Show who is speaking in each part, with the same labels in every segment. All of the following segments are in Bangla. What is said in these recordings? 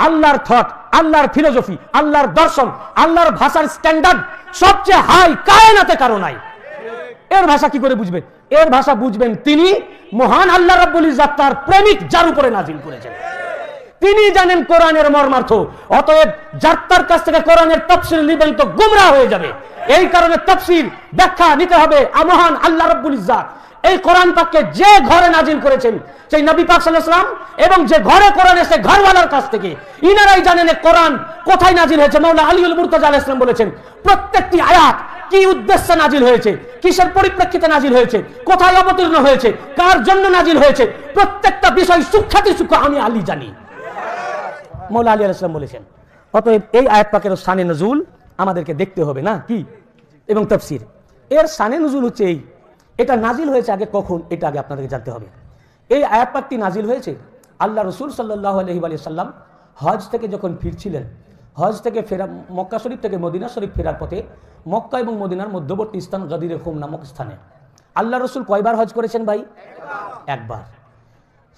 Speaker 1: আল্লাহর থট, আল্লাহর ফিলোসফি, আল্লাহর দর্শন, আল্লাহর ভাষার স্ট্যান্ডার্ড সবচেয়ে হাই কায়নাতে কারো নাই। এর ভাষা কি করে বুঝবেন? এর ভাষা বুঝবেন তিনি মহান আল্লাহ রাব্বুল ইজ্জত তার প্রেমিক যার উপরে নাজিল করেছেন, তিনি জানেন কোরআনের মর্মার্থ। অতএব যার তার কাছ থেকে কোরআনের তাফসীর নেবেন তো গুমরাহ হয়ে যাবে। এই কারণে তাফসীর ব্যাখ্যা নিতে হবে মহান আল্লাহ রাব্বুল ইজ্জত এই কোরআন পাককে যে ঘরে নাজিল করেছেন সেই নবী পাক সাল্লাল্লাহু আলাইহি ওয়াসাল্লাম, এবং যে ঘরে কোরআন এসে ঘরওয়ালার কাছ থেকে, ইনারাই জানেন কোরআন কোথায় নাজিল হয়েছে। মাওলানা আলীউল মুরতাজা আলাইহিস সালাম বলেছেন প্রত্যেকটি আয়াত কি উদ্দেশ্যে নাজিল হয়েছে, কিসের পরিপ্রেক্ষিতে নাজিল হয়েছে, কোথায় অবতীর্ণ হয়েছে, কার জন্য নাজিল হয়েছে, প্রত্যেকটা বিষয় সূক্ষ্মাতি সূক্ষ্ম আমি আলী জানি, মাওলানা আলী আলাইহিস সালাম বলেছেন। অতএব এই আয়াত পাকের শানে নজুল আমাদেরকে দেখতে হবে না কি, এবং তাফসীর এর শানে নজুল হচ্ছে এই, এটা নাজিল হয়েছে আগে কখন, এটা আগে আপনাদেরকে জানতে হবে। এই আয়াত পাকটি নাজিল হয়েছে আল্লাহ রাসূল সাল্লাল্লাহু আলাইহি ওয়া সাল্লাম হজ থেকে যখন ফিরছিলেন, হজ থেকে ফেরা, মক্কা শরীফ থেকে মদিনা শরীফ ফেরার পথে মক্কা এবং মদিনার মধ্যবর্তী স্থান গাদিরে খুম নামক স্থানে আল্লাহ রাসূল কয়বার হজ করেছেন ভাই? একবার।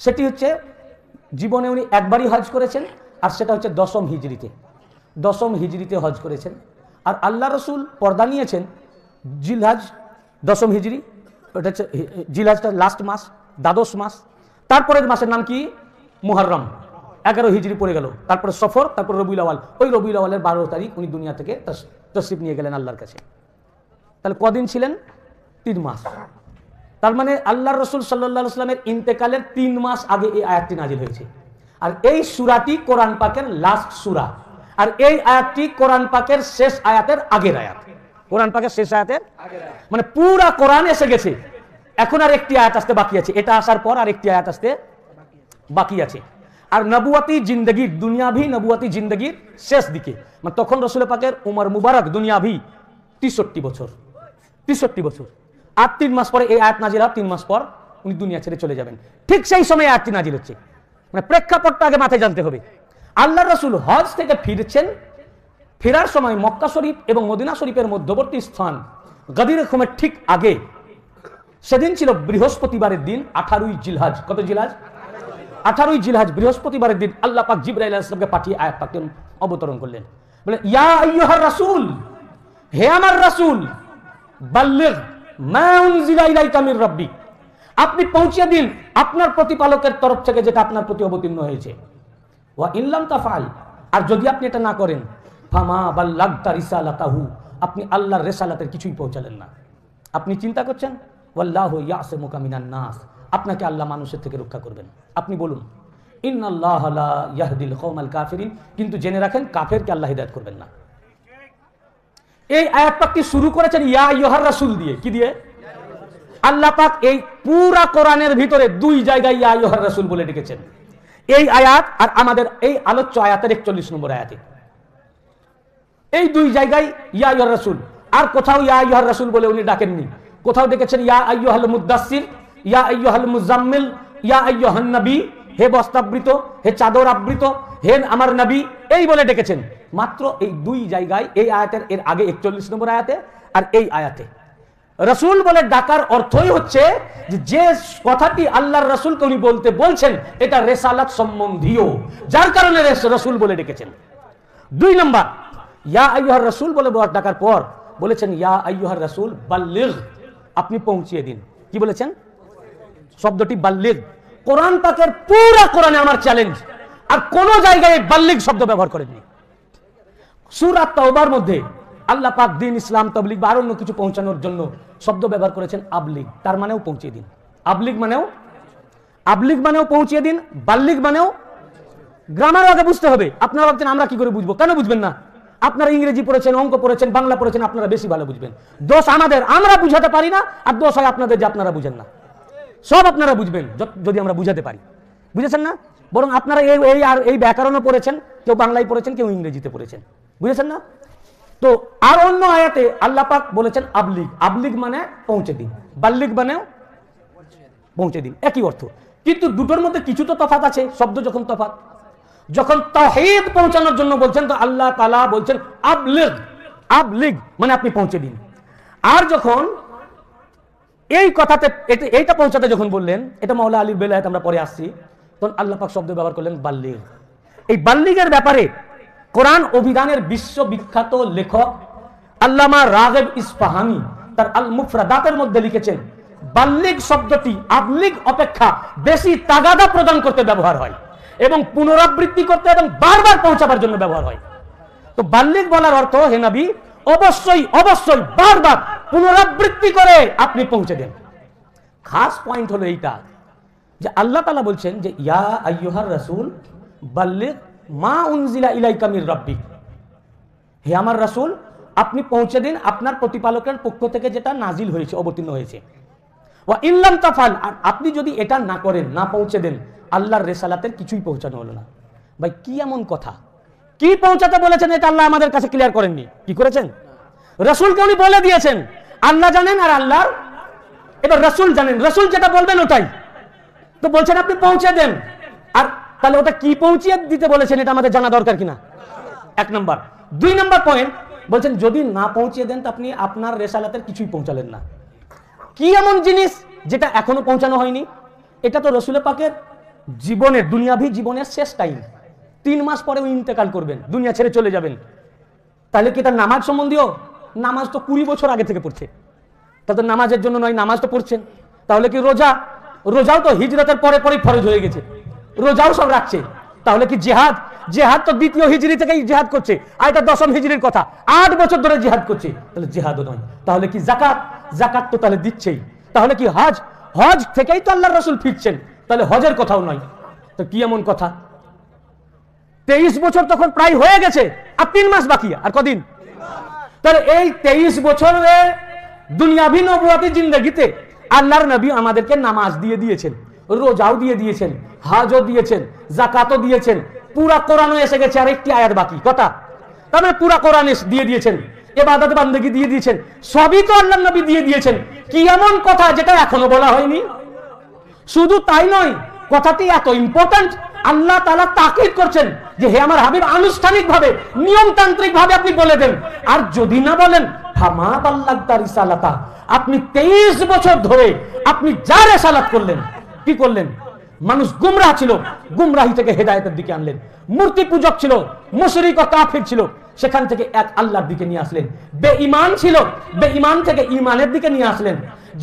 Speaker 1: সেটি হচ্ছে জীবনে উনি একবারই হজ করেছেন, আর সেটা হচ্ছে দশম হিজরিতে হজ করেছেন। আর আল্লাহ রাসূল পর্দা নিয়েছেন জিলহজ দশম হিজরি, ওটা হচ্ছে জিলহজটা লাস্ট মাস, দ্বাদশ মাস। তারপরের মাসের নাম কি? মুহররম, 11 হিজরি পড়ে গেল। তারপরে সফর, তারপর রবিউল আউয়াল। ওই রবিউল আউয়ালের 12 তারিখ উনি দুনিয়া থেকে তশরিফ নিয়ে গেলেন আল্লাহর কাছে। তাহলে কদিন ছিলেন? 3 মাস। তার মানে আল্লাহর রাসূল সাল্লাল্লাহু আলাইহি ওয়াসাল্লামের ইন্তেকালের 3 মাস আগে এই আয়াতটি নাজিল হয়েছে। আর এই সূরাটি কোরআন পাকের লাস্ট সূরা, আর এই আয়াতটি কোরআন পাকের শেষ আয়াতের আগের আয়াত। কোরআন পাকের শেষ আয়াতের আগের আয়াত, মানে পুরা কোরআন এসে গেছে, এখন আর একটি আয়াত আসতে বাকি আছে। এটা আসার পর আর একটি আয়াত আসতে বাকি আছে। আর নবুয়াতি জিন্দেগির, দুনিয়াভি নবুয়াতি জিন্দেগির শেষ দিকে, মানে তখন রাসূল পাকের উমর মুবারক দুনিয়াভি 63 বছর, 63 বছর। আর 3 মাস পরে এই আয়াত নাজিল হয়, 3 মাস পর উনি দুনিয়া ছেড়ে চলে যাবেন। ঠিক সেই সময় আয়াতটি নাজিল হচ্ছে। মানে প্রেক্ষাপটটা আগে মাথায় জানতে হবে। আল্লাহ রাসূল হজ থেকে ফিরছেন, ফেরার সময় মক্কা শরীফ এবং মদিনা শরীফের মধ্যবর্তী স্থান গাদিরে খুমের ঠিক আগে, সেদিন ছিল বৃহস্পতিবারের দিন, 18ই জিলহজ। কত জিলহজ? 18ই জিলহজ, বৃহস্পতিবারের দিন আল্লাহ পাক জিবরাইল আলাইহিস সালামকে পাঠিয়ে আয়াত পাকটি অবতরণ করলেন। বলে ইয়া আইয়ুহার রাসূল, হে আমার রাসূল, বাল্লিগ মা উনজিলা ইলাইকা মির রাব্বিক, আপনি পৌঁছে দিন আপনার প্রতিপালকের তরফ থেকে যেটা আপনার প্রতি অবতীর্ণ হয়েছে। ওয়া ইন লাম তাফআল, আর যদি আপনি এটা না করেন, ফামা বাল্লাগতা রিসালাতাহু, আপনি আল্লাহর রিসালাতের কিছুই পৌঁছালেন না। আপনি চিন্তা করছেন ওয়াল্লাহু ইয়াসিমুকা মিনান নাস, আপনাকে আল্লাহ মানুষের থেকে রক্ষা করবেন। আপনি বলুন ইন্নাল্লাহা লা ইয়াহদিল কওমাল কাফিরিন, কিন্তু জেনে রাখেন কাফেরকে আল্লাহ হিদায়াত করবেন না। এই আয়াত পাকটি শুরু করেছেন ইয়া আইয়ুহার রাসূল দিয়ে। কি দিয়ে? আল্লাহ পাক এই পুরা কোরআনের ভিতরে 2 জায়গায় ইয়া আইয়ুহার রাসূল বলে ডেকেছেন। এই আয়াত আর আমাদের এই আলোচ্য আয়াতের 41 নম্বর আয়াতে, এই 2 জায়গায় ইয়া আইয়ুহার রাসূল। আর কোথাও ইয়া আইয়ুহার রাসূল বলে উনি ডাকেননি। কোথাও ডেকেছেন ইয়া আইয়ুহাল মুদ্দাসসির, ইয়া আইয়ুহাল মুজাম্মিল, ইয়া আইয়ুহান নবী, হে বস্ত্রাবৃত, হে চাদর আবৃত, হে আমার নবী, এই বলে ডেকেছেন। মাত্র এই 2 জায়গায়, এই আয়াতের এর আগে 41 নম্বর আয়াতে আর এই আয়াতে। রাসূল বলে ডাকার অর্থই হচ্ছে যে কথাটি আল্লাহর রাসূলকে উনি বলতে বলছেন এটা রিসালাত সম্বন্ধীয়, যার কারণে রাসূল বলে ডেকেছেন। 2 নাম্বার, ইয়া আইয়ুহার রাসূল বলে ডাকার পর বলেছেন ইয়া আইয়ুহার রাসূল বাল্লিগ, আপনি পৌঁছিয়ে দিন। কি বলেছেন? শব্দটি বাল্লিগ। কোরআন পাকের পুরা কোরআনে আমার চ্যালেঞ্জ, আর কোন জায়গায় বাল্লিগ শব্দ ব্যবহার করেননি। সূরা তাওবার মধ্যে আল্লাহ পাক দ্বীন ইসলাম, তাবলীগ বা অন্য কিছু পৌঁছানোর জন্য শব্দ ব্যবহার করেছেন আবলিগ, তার মানেও পৌঁছিয়ে দিন। আবলিগ মানেও পৌঁছিয়ে দিন, বাল্লিগ মানেও। গ্রামার আগে বুঝতে হবে। আপনারা ভাবছেন আমরা কি করে বুঝবো? কেন বুঝবেন না? আপনারা ইংরেজি পড়েছেন, অঙ্ক পড়েছেন, বাংলা পড়েছেন, আপনারা বেশি ভালো বুঝবেন। দোষ আমাদের, আমরা বুঝাতে পারি না, আর দোষ হয় আপনাদের যে আপনারা বুঝেন না। সব আপনারা বুঝবেন যদি আমরা বুঝাতে পারি। বুঝেছেন না? বরং আপনারা এই ব্যাকরণও পড়েছেন, কেউ বাংলায় পড়েছেন, কেউ ইংরেজিতে পড়েছেন। বুঝেছেন না? তো আর অন্য আয়াতে আল্লাহ পাক বলেছেন আবলিগ। আবলিগ মানে পৌঁছে দিন, বাল্লিগ মানেও পৌঁছে দিন, একই অর্থ। কিন্তু দুটোর মধ্যে কিছু তো তফাৎ আছে। শব্দ যখন তফাৎ, যখন তাওহীদ পৌঁছানোর জন্য বলছেন তো আল্লাহ তাআলা বলছেন আবলিগ, আবলিগ মানে আপনি পৌঁছে দিন। আর যখন এই কথাতে এইটা পৌঁছাতে যখন বললেন, এটা মাওলানা আলীর বেলায়েত আমরা পরে আসছি, তখন আল্লাহ পাক শব্দ ব্যবহার করলেন বাল্লিগ। এই বাল্লিগের ব্যাপারে কোরআন অভিধানের বিশ্ববিখ্যাত লেখক আল্লামা রাগিব ইস্পাহানি তার আল মুফরাদাতের মধ্যে লিখেছেন, বাল্লিগ শব্দটি আবলিগ অপেক্ষা বেশি তাগাদা প্রদান করতে ব্যবহার হয় এবং পুনরাবৃত্তি করতে এবং বারবার পৌঁছাবার জন্য ব্যবহার হয়। তো বাল্লিগ বলার অর্থ, হে নবী, অবশ্যই অবশ্যই বারবার পুনরাবৃত্তি করে আপনি পৌঁছে দেন। খাস পয়েন্ট হলো এইটা যে আল্লাহ তাআলা বলছেন যে ইয়া আইয়ুহার রাসূল বাল্লিগ মা উনজিলা ইলাইকা মির রাব্বিক, হে আমার রাসূল আপনি পৌঁছে দিন আপনার প্রতিপালকের পক্ষ থেকে যেটা নাজিল হয়েছে, অবতীর্ণ হয়েছে। ওয়া ইল্লাম তাফাল, আর আপনি যদি এটা না করেন, না পৌঁছে দেন, আল্লাহর রিসালাতের কিছুই পৌঁছানো হলো না। ভাই কি এমন কথা, কি পৌঁছাতে বলেছেন এটা আল্লাহ আমাদের কাছে ক্লিয়ার করেননি। কি করেছেন? রাসূলকে উনি বলে দিয়েছেন, আল্লাহ জানেন আর আল্লাহর, এবার রাসূল জানেন, রাসূল যেটা বলবেন ওটাই তো বলছেন আপনি পৌঁছে দেন। আর তাহলে ওটা কি পৌঁছিয়ে দিতে বলেছেন এটা আমাদের জানা দরকার কিনা, এক নম্বর। দুই নম্বর পয়েন্ট বলছেন যদি না পৌঁছিয়ে দেন তো আপনি আপনার রিসালাতের কিছুই পৌঁছালেন না। কি এমন জিনিস যেটা এখনো পৌঁছানো হয়নি? এটা তো রাসূল পাকের জীবনের, দুনিয়াভি জীবনের শেষ টাইম, 3 মাস পরে উনি ইন্তেকাল করবেন, দুনিয়া ছেড়ে চলে যাবেন। তাহলে কি তার নামাজ সম্বন্ধীয়? নামাজ তো 20 বছর আগে থেকে পড়ছে, তাহলে তো নামাজের জন্য নয়, নামাজ তো পড়ছেন। তাহলে কি রোজা? রোজাও তো হিজরতের পরে পরেই ফরজ হয়ে গেছে, রোজাও সব রাখছে। তাহলে কি জিহাদ? জিহাদ তো 2য় হিজরি থেকেই জিহাদ করছে, আর এটা 10ম হিজরির কথা, 8 বছর ধরে জিহাদ করছে, তাহলে জিহাদও নয়। তাহলে কি যাকাত? যাকাত তো তাহলে দিচ্ছেই। তাহলে কি হজ? হজ থেকেই তো আল্লাহর রাসূল ফিরছেন, তাহলে হজের কথাও নয়। তো কি এমন কথা? 23 বছর তখন প্রায় হয়ে গেছে, আর 3 মাস বাকি, আর কদিন? তাহলে এই 23 বছরে দুনিয়াভি নবুয়তি জিন্দেগিতে আল্লাহর নবী আমাদেরকে নামাজ দিয়ে দিয়েছেন, রোজাও দিয়ে দিয়েছেন, হজও দিয়েছেন, যাকাতও দিয়েছেন, পুরা কোরআনও এসে গেছে, আর একটি আয়াত বাকি। কথা তাহলে পুরা কোরআন দিয়ে দিয়েছেন, ইবাদত বান্দেগী দিয়ে দিয়েছেন, সবই তো আল্লাহর নবী দিয়ে দিয়েছেন। কি এমন কথা যেটা এখনো বলা হয়নি? শুধু তাই নয়, কথাটি এত ইম্পর্টেন্ট, আল্লাহ তাআলা তাকিদ করছেন যে হে আমার হাবিব আনুষ্ঠানিকভাবে, নিয়মতান্ত্রিকভাবে আপনি বলে দেন। আর যদি না বলেন, ফামা বাল্লাগতা রিসালাতা, আপনি 23 বছর ধরে আপনি যা রিসালাত করলেন, কি করলেন? মানুষ গুমরাহ ছিল, গুমরাহি থেকে হেদায়েতের দিকে আনলেন। মূর্তি পূজক ছিল, মুশরিক ও কাফির ছিল, সেখান থেকে এক আল্লাহর দিকে নিয়ে আসলেন। বেঈমান ছিল, বেঈমান থেকে ঈমানের দিকে নিয়ে আসলেন।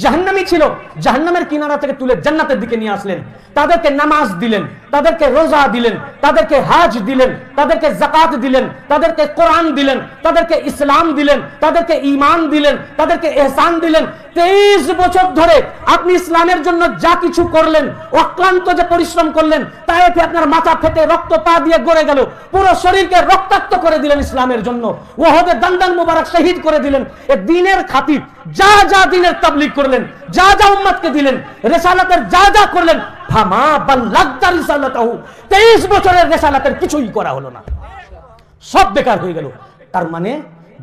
Speaker 1: জাহান্নামী ছিল, জাহান্নামের কিনারা থেকে তুলে জান্নাতের দিকে নিয়ে আসলেন। তাদেরকে নামাজ দিলেন, তাদেরকে রোজা দিলেন, তাদেরকে হজ দিলেন, তাদেরকে যাকাত দিলেন, তাদেরকে কোরআন দিলেন, তাদেরকে ইসলাম দিলেন, তাদেরকে ঈমান দিলেন, তাদেরকে ইহসান দিলেন। 23 বছর ধরে আপনি ইসলামের জন্য যা কিছু করলেন, অক্লান্ত যে পরিশ্রম করলেন, তাই আপনার মাথা ফেটে রক্ত পা দিয়ে গড়ে গেল, পুরো শরীরকে রক্তাক্ত করে দিলেন ইসলামের জন্য, ওহদের দান্দান মুবারক শহীদ করে দিলেন। এ দ্বীনের খাতির যা যা দ্বীনের তাবলীগ করলেন, যা যা উম্মতকে দিলেন, রিসালাতের যা যা করলেন, ফামা বাল্লাগতা রিসালাতাহু, 23 বছরের রিসালাতের কিছুই করা হলো না, সব বেকার হয়ে গেল। তার মানে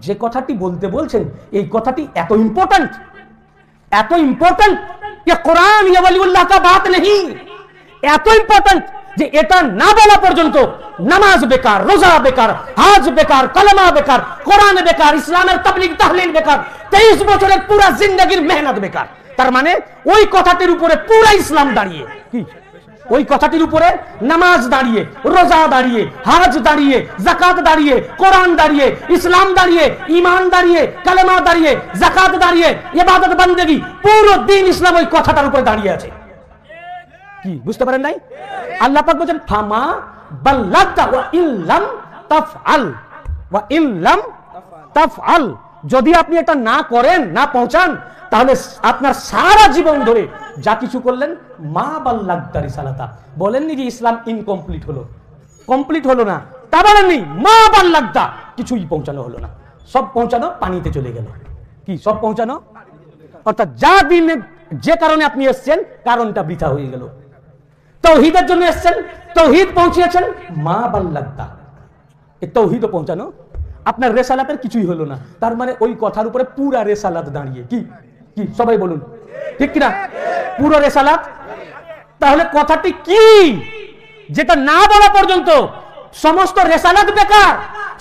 Speaker 1: যে কথাটি বলতে বলছেন, এই কথাটি এত ইম্পর্টেন্ট, এত ইম্পর্টেন্ট যে কোরআন ইয়া ওয়ালিউল্লাহ কা বাত নেই, এত ইম্পর্টেন্ট যে এটা না বলা পর্যন্ত নামাজ বেকার, রোজা বেকার, হজ বেকার, কলমা বেকার, কোরআন বেকার, ইসলামের তাবলীগ তাহলিল বেকার, 23 বছরের পুরা জিন্দেগীর মেহনত বেকার। তার মানে ওই কথাটির উপরে পুরা ইসলাম দাঁড়িয়ে, কি ওই কথাটির উপরে নামাজ দাঁড়িয়ে, রোজা দাঁড়িয়ে, হজ দাঁড়িয়ে, যাকাত দাঁড়িয়ে, কোরআন দাঁড়িয়ে, ইসলাম দাঁড়িয়ে, ঈমান দাঁড়িয়ে, কালেমা দাঁড়িয়ে, যাকাত দাঁড়িয়ে, ইবাদত বান্দেগী, পুরো দ্বীন ইসলাম ওই কথাটার উপরে দাঁড়িয়ে আছে। কি বুঝতে পারেন নাই? আল্লাহ পাক বলেন ফামা বাল্লাগতা ওয়া ইল্লাম তাফআল, ওয়া ইল্লাম তাফআল, যদি আপনি এটা না করেন, না পৌঁছান, তাহলে আপনার সারা জীবন ধরে যা কিছু করলেন, মা বাল্লাগতা রিসালাতা, বলেননি যে ইসলাম ইনকমপ্লিট হলো, কমপ্লিট হলো না, তা বলেননি, মা বাল্লাগতা, কিছুই পৌঁছানো হলো না, সব পৌঁছানো পানিতে চলে গেল। কি সব পৌঁছানো? অর্থাৎ যা দিনে যে কারণে আপনি এসেছেন, কারণটা বৃথা হয়ে গেল। তাওহীদের জন্য এসেছেন, তাওহীদ পৌঁছিয়েছেন, মা বাল্লাগতা, এই তাওহীদও পৌঁছানো, আপনার রিসালাতের কিছুই হলো না। তার মানে ওই কথার উপরে পুরা রিসালাত দাঁড়িয়ে, কি কি সবাই বলুন ঠিক কিনা? পুরো রিসালাত। তাহলে কথাটি কি যেটা না বলা পর্যন্ত সমস্ত রিসালাত বেকার,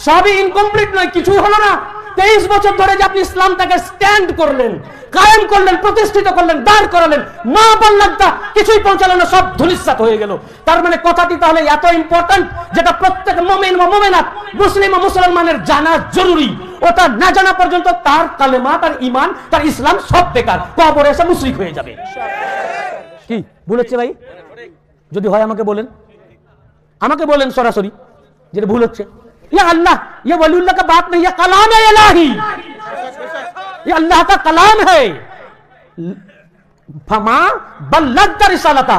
Speaker 1: সবই ইনকমপ্লিট, নয় কিছু হলো না। 23 বছর ধরে যে আপনি ইসলামটাকে স্ট্যান্ড করলেন, কায়েম করলেন, প্রতিষ্ঠিত করলেন, দাঁড় করালেন, মা বাল্লাগদা কিছুই পৌঁছালো না, সব ধূলিসাৎ হয়ে গেল। তার মানে কথাটি তাহলে এত ইম্পর্টেন্ট যেটা প্রত্যেক মুমিন ও মুমিনাত, মুসলিম ও মুসলমানের জানা জরুরি। ওটা না জানা পর্যন্ত তার কালেমা, তার ঈমান, তার ইসলাম সব বেকার, কবরে এসে মুশরিক হয়ে যাবে। কি ভুল হচ্ছে ভাই? যদি হয় আমাকে বলেন, আমাকে বলেন সরাসরি যেটা ভুল হচ্ছে। ये अल्लाह, ये वलीउल्लाह का बात नहीं है, कलाम है इलाही, ये अल्लाह का कलाम है। फमा बल्लगता रिसालता,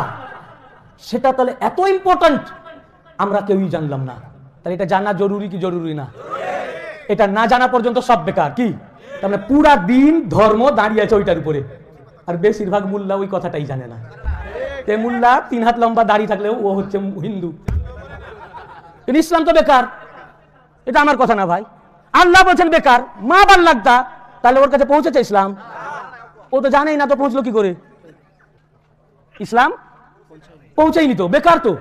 Speaker 1: সেটা তাহলে এত ইম্পর্টেন্ট আমরা কেউই জানলাম না। তাহলে এটা জানা জরুরি কি জরুরি না? এটা না জানা পর্যন্ত সব বেকার। কি তার মানে পুরা দিন ধর্ম দাঁড়িয়ে আছে ওইটার উপরে, আর বেশিরভাগ মুল্লা ওই কথাটাই জানে না। তে মুল্লা 3 হাত লম্বা দাড়ি থাকলেও ও হচ্ছে হিন্দু, কিন্তু ইসলাম তো বেকার। এটা আমার কথা না ভাই, আল্লাহ বলছেন বেকার। মা বাল্লাগদা, তাহলে ওর কাছে পৌঁছেছে ইসলাম? ও তো জানেই না, তো পৌঁছলো কি করে? ইসলাম পৌঁছেইনি তো, বেকার তো।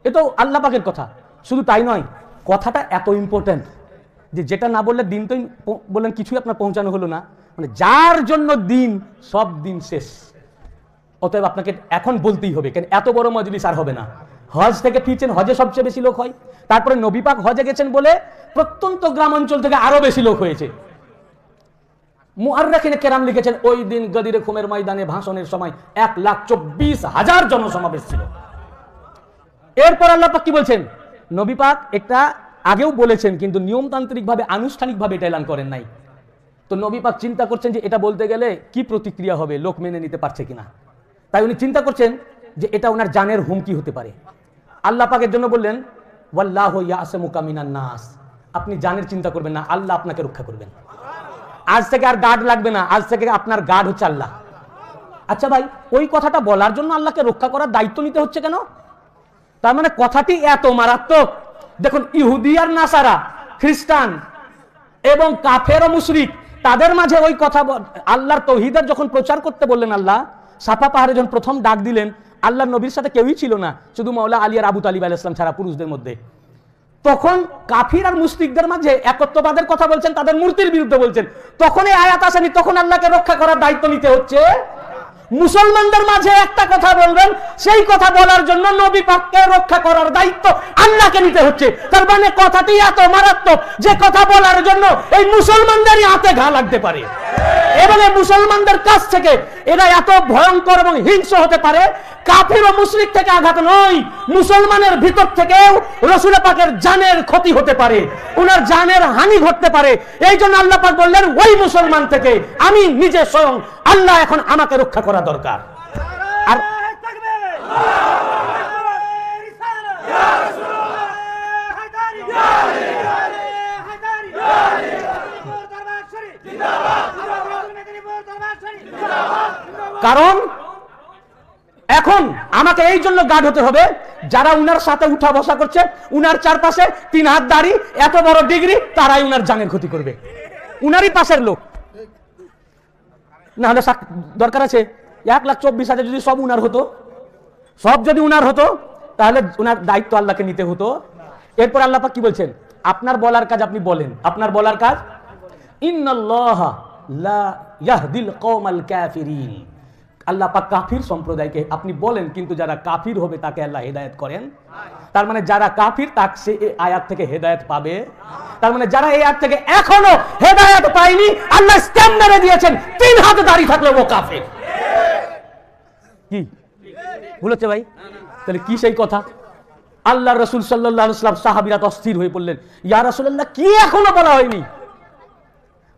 Speaker 1: এ তো আল্লাহ পাকের কথা। শুধু তাই নয়, কথাটা এত ইম্পর্টেন্ট যে যেটা না বললে দিন তো বললেন কিছুই আপনার পৌঁছানো হলো না, মানে যার জন্য দিন, সব দিন শেষ। অতএব আপনাকে এখন বলতেই হবে, কেন এত বড় মজলিস আর হবে না। হজ থেকে ফিরছেন, হজে সবচেয়ে বেশি লোক হয়। তারপরে নবী পাক হজে গেছেন বলে প্রত্যন্ত গ্রাম অঞ্চল থেকে আরো বেশি লোক হয়েছে। মুআররিখিনে কেরাম লিখেছেন ওই দিন গদিরে খুমের ময়দানে ভাষণের সময় 1,24,000 জনসমাবেশ ছিল। এরপর আল্লাহ পাক কি বলছেন? নবী পাক এটা আগেও বলেছেন, কিন্তু নিয়মতান্ত্রিক ভাবে, আনুষ্ঠানিক ভাবে এটা এলান করেন নাই। তো নবী পাক চিন্তা করছেন যে এটা বলতে গেলে কি প্রতিক্রিয়া হবে, লোক মেনে নিতে পারছে কিনা। তাই উনি চিন্তা করছেন যে এটা ওনার জানের হুমকি হতে পারে। আল্লাহ পাকের জন্য বললেন ওয়াল্লাহু ইয়াসমুকা মিনান নাস, আপনি জানের চিন্তা করবেন না, আল্লাহ আপনাকে রক্ষা করবেন। আজ থেকে আর গার্ড লাগবে না, আজ থেকে আপনার গার্ড হচ্ছে আল্লাহ। আচ্ছা ভাই, ওই কথাটা বলার জন্য আল্লাহকে রক্ষা করার দায়িত্ব নিতে হচ্ছে কেন? তার মানে কথাটি এত মারাত্মক। দেখুন, ইহুদি আর নাসারা, খ্রিস্টান এবং কাফের ও মুশরিক, তাদের মাঝে ওই কথা আল্লাহর তাওহীদের যখন প্রচার করতে বললেন, আল্লাহ সাফা পাহাড়ে যখন প্রথম ডাক দিলেন, আল্লাহর নবীর সাথে কেউই ছিল না, শুধু মাওলা আলী আর আবু তালিব আলাইহিস সালাম ছাড়া পুরুষদের মধ্যে। তখন কাফির আর মুশরিকদের মাঝে একত্ববাদের কথা বলছেন, তাদের মূর্তির বিরুদ্ধে বলছেন। তখন এই আয়াত আসেনি, তখন আল্লাহকে রক্ষা করার দায়িত্ব নিতে হচ্ছে। মুসলমানদের মাঝে একটা কথা বলবেন, সেই কথা বলার জন্য নবী পাককে রক্ষা করার দায়িত্ব আল্লাহকে নিতে হচ্ছে। তার মানে কথাটি এত মারাত্মক যে কথা বলার জন্য এই মুসলমানদেরই হাতে ঘা লাগতে পারে, এবং এই মুসলমানদের কাছ থেকে এরা এত ভয়ঙ্কর এবং হিংস্র হতে পারে। কাফির ও মুশরিক থেকে আঘাত নয়, মুসলমানের ভিতর থেকেও রাসূল পাকের জানের ক্ষতি হতে পারে, ওনার জানের হানি ঘটতে পারে। এই জন্য আল্লাহ পাক বললেন ওই মুসলমান থেকে আমি নিজে স্বয়ং আল্লাহ এখন আমাকে রক্ষা করা দরকার। আর কারণ এখন আমাকে এই জন্য গার্ড হতে হবে, যারা উনার সাথে উঠা বসা করছে, উনার চারপাশে 3 হাত দাড়ি, এত বড় ডিগ্রি, তারাই উনার জানের ক্ষতি করবে, উনারই পাশের লোক। না হলে দরকার আছে 1,24,000 যদি সব উনার হতো, সব যদি উনার হতো, তাহলে উনার দায়িত্ব আল্লাহকে নিতে হতো। এরপর আল্লাহ পাক কি বলছেন? আপনার বলার কাজ আপনি বলেন, আপনার বলার কাজ। ইন্নাল্লাহা লা ইয়াহদিল কওমাল কাফিরিন, আল্লাহ পাক কাফির সম্প্রদায়কে আপনি বলেন, কিন্তু যারা কাফির হবে তাকে আল্লাহ হেদায়েত করেন। তার মানে যারা কাফির তাকে সে এই আয়াত থেকে হেদায়েত পাবে। তার মানে যারা এই আয়াত থেকে এখনো হেদায়েত পায়নি, আল্লাহ স্ট্যাম্প মেরে দিয়েছেন, 3 হাত দাড়ি থাকলে ও কাফির। কি ভুল হচ্ছে ভাই? তাহলে কি সেই কথা? আল্লাহ রাসূল সাল্লাল্লাহু আলাইহি ওয়াসাল্লাম সাহাবীরা অস্থির হয়ে পড়লেন, ইয়া রাসূলুল্লাহ কি এখনো বলা হয়নি?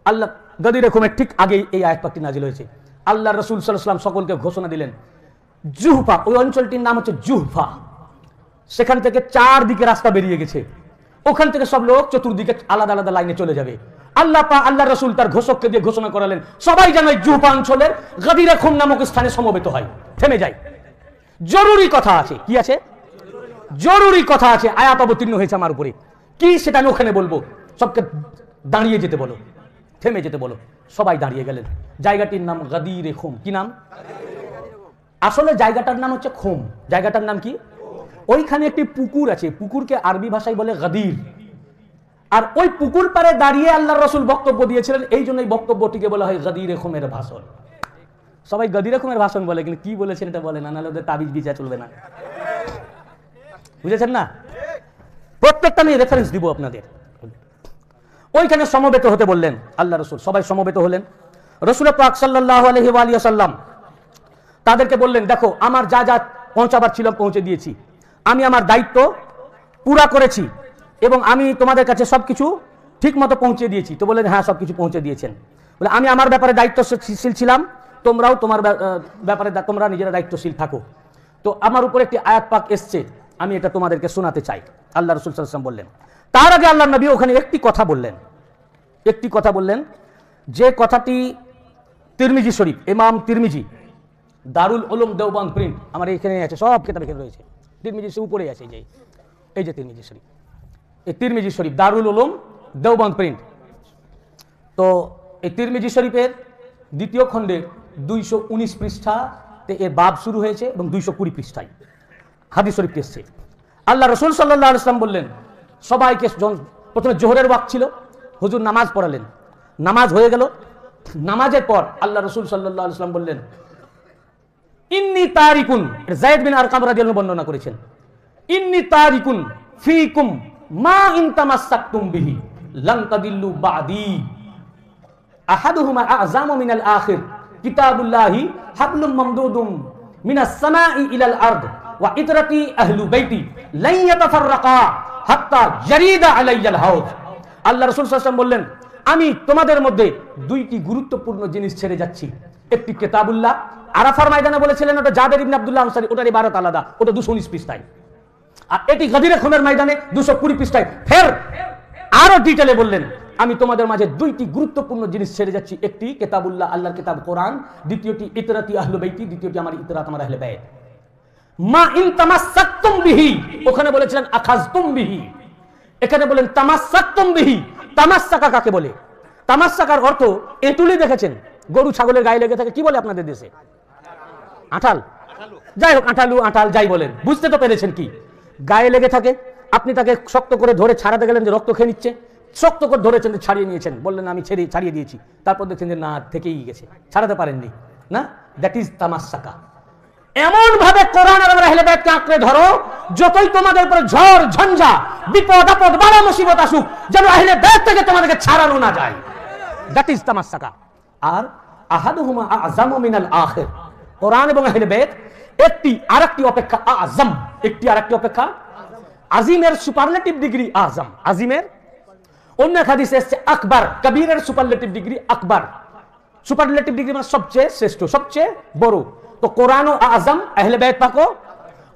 Speaker 1: আল্লাহ গদির হুকুমের ঠিক আগে এই আয়াত পাকটি নাজিল হয়েছে। আল্লাহ রাসূল সাল্লাল্লাহু আলাইহি ওয়াসাল্লাম সকলকে ঘোষণা দিলেন, জুহফা, ওই অঞ্চলটির নাম হচ্ছে জুহফা, সেখান থেকে 4 দিকে রাস্তা বেরিয়ে গেছে, ওখান থেকে সব লোক চতুর্দিকে আলাদা আলাদা লাইনে চলে যাবে। আল্লাহ রাসূল তার ঘোষককে দিয়ে ঘোষণা করালেন, সবাই যেন এই জুহফা অঞ্চলের গদির খুম নামক স্থানে সমবেত হয়, থেমে যায়। জরুরি কথা আছে। কি আছে? জরুরি কথা আছে, আয়াত অবতীর্ণ হয়েছে আমার উপরে। কি সেটা আমি ওখানে বলবো। সবকে দাঁড়িয়ে যেতে বলো, থেমে যেতে বলো। সবাই দাঁড়িয়ে গেলেন। জায়গাটির নাম গদিরে খুম। কি নাম? আসলে জায়গাটার নাম হচ্ছে খুম। জায়গাটার নাম কি? ওইখানে একটি পুকুর আছে, পুকুরকে আরবি ভাষায় বলে গদির। আর ওই পুকুর পাড়ে দাঁড়িয়ে আল্লাহর রাসূল বক্তব্য দিয়েছিলেন, এই জন্য এই বক্তব্যটিকে বলা হয় গদিরে খুমের ভাষণ। সবাই গদিরে খুমের ভাষণ বলে, কিন্তু কি বলেছেন এটা বলে না, নাহলে ওদের তাবিজ বিচার চলবে না। বুঝেছেন না? প্রত্যেকটা আমি রেফারেন্স দিব আপনাদের। ওইখানে সমবেত হতে বললেন আল্লাহ রাসূল, সবাই সমবেত হলেন। রাসূল পাক সাল্লাল্লাহু আলাইহি ওয়া আলিহি ওয়াসাল্লাম তাদেরকে বললেন, দেখো আমার যা যা পৌঁছাবার ছিল পৌঁছে দিয়েছি, আমি আমার দায়িত্ব পুরা করেছি এবং আমি তোমাদের কাছে সবকিছু ঠিক মতো পৌঁছে দিয়েছি। তো বললেন হ্যাঁ সবকিছু পৌঁছে দিয়েছেন। বলে আমি আমার ব্যাপারে দায়িত্বশীল ছিলাম, তোমরাও তোমার ব্যাপারে তোমরা নিজেরা দায়িত্বশীল থাকো। তো আমার উপর একটি আয়াত পাক এসছে, আমি এটা তোমাদেরকে শোনাতে চাই। আল্লাহ রাসূল সাল্লাল্লাহু আলাইহি ওয়াসাল্লাম বললেন। তার আগে আল্লাহর নবী ওখানে একটি কথা বললেন, যে কথাটি তিরমিজি শরীফ, ইমাম তিরমিজি, দারুল উলুম দেওবন্দ প্রিন্ট, আমার এখানে আছে, সব কিতাব এখানে রয়েছে, তিরমিজি সে উপরে আছে, এই যে তিরমিজি শরীফ, এই তিরমিজি শরীফ দারুল উলুম দেওবন্দ প্রিন্ট। তো এই তিরমিজি শরীফের দ্বিতীয় খণ্ডের 219 পৃষ্ঠাতে এর বাব শুরু হয়েছে এবং 220 পৃষ্ঠায় হাদিস শরীফটি এসেছে। আল্লাহ রাসূল সাল্লাল্লাহু আলাইহি ওয়াসাল্লাম বললেন, সবাইকে, প্রথমে জোহরের ওয়াক্ত ছিল, হুজুর নামাজ পড়ালেন, নামাজ হয়ে গেল। নামাজের পর আল্লাহ রাসূল সাল্লাল্লাহু আলাইহি ওয়াসাল্লাম বললেন, ইন্নী তারিকুন, যায়েদ বিন আরকাম রাদিয়াল্লাহু আনহু বর্ণনা করেছেন, ইন্নী তারিকুন ফীকুম মা ইন তামাসসাকতুম বিহি লান তাদিল্লু বাদি আহাদুহুমা আ'যামু মিনাল আখির কিতাবুল্লাহি হাবলুম মামদুদুম মিনাস সামাই ইলাল আরদ ওয়া ইতরাতি আহলু বাইতি লা ইয়াতাফাররাকা হাত্তা জারিদা আলাইয়াল হাউজ। আল্লাহ রাসূল সাল্লাল্লাহু আলাইহি ওয়াসাল্লাম বললেন, আমি তোমাদের মধ্যে দুইটি গুরুত্বপূর্ণ জিনিস ছেড়ে যাচ্ছি। একটি কিতাবুল্লাহ, আরাফার ময়দানে বলেছিলেন ওটা জাবের ইবনে আব্দুল্লাহ আনসারী, ওটার ইবারত আলাদা, ওটা 219 পৃষ্ঠায়। আর এটি গদিরে খুমের ময়দানে 220 পৃষ্ঠায়। ফের আরো ডিটেলে বললেন, আমি তোমাদের মাঝে দুইটি গুরুত্বপূর্ণ জিনিস ছেড়ে যাচ্ছি, একটি কিতাবুল্লাহ, আল্লাহর কিতাব কোরআন, দ্বিতীয়টি ইতরাতি আহলু বাইতি, দ্বিতীয়টি আমার ইতরাত, আমার আহলে বাইত। মা ইন তামাসসাকতুম বিহি, ওখানে বলেছিলেন আখাযতুম বিহি, এখানে বলেন তামাসসাকতুম বিহি। তামাসসাকা কাকে বলে? তামাসসাকার অর্থ এঁটুলি দেখেছেন, গরু ছাগলের গায়ে লেগে থাকে, কি বলে আপনাদের দেশে? আঁঠাল। যাই হোক, আঁঠাল যাই বলেন, বুঝতে তো পেরেছেন কি? গায়ে লেগে থাকে, আপনি তাকে শক্ত করে ধরে ছাড়াতে গেলেন যে রক্ত খেয়ে নিচ্ছে, শক্ত করে ধরেছেন, ছাড়িয়ে নিয়েছেন, বললেন আমি ছাড়িয়ে দিয়েছি, তারপর দেখছেন যে না, থেকেই গেছে, ছাড়াতে পারেননি, না, দ্যাট ইজ তামাসসাকা। এমন ভাবে কোরআন আর আহলে বাইতকে আঁকড়ে ধরো, যতই তোমাদের উপর ঝড় ঝঞ্ঝা বিপদ আপদ বালা মুসিবত আসুক, যেন আহলে বাইত থেকে তোমাদেরকে ছাড়ানো না যায়, দ্যাট ইজ তামাসসাকা। আর আহাদুহুমা আ'যামু মিনাল আখির, কোরআন এবং আহলে বাইত একটি আরেকটি অপেক্ষা আযম, একটি আরেকটি অপেক্ষা আজিমের সুপারলেটিভ ডিগ্রি আযম, আজিমের। অন্য হাদিসে এসেছে আকবার, কবীরের সুপারলেটিভ ডিগ্রি আকবার, সুপারলেটিভ ডিগ্রি মানে সবচেয়ে শ্রেষ্ঠ, সবচেয়ে বড়। তো কোরআন ও আযম, আহলে বাইত পাক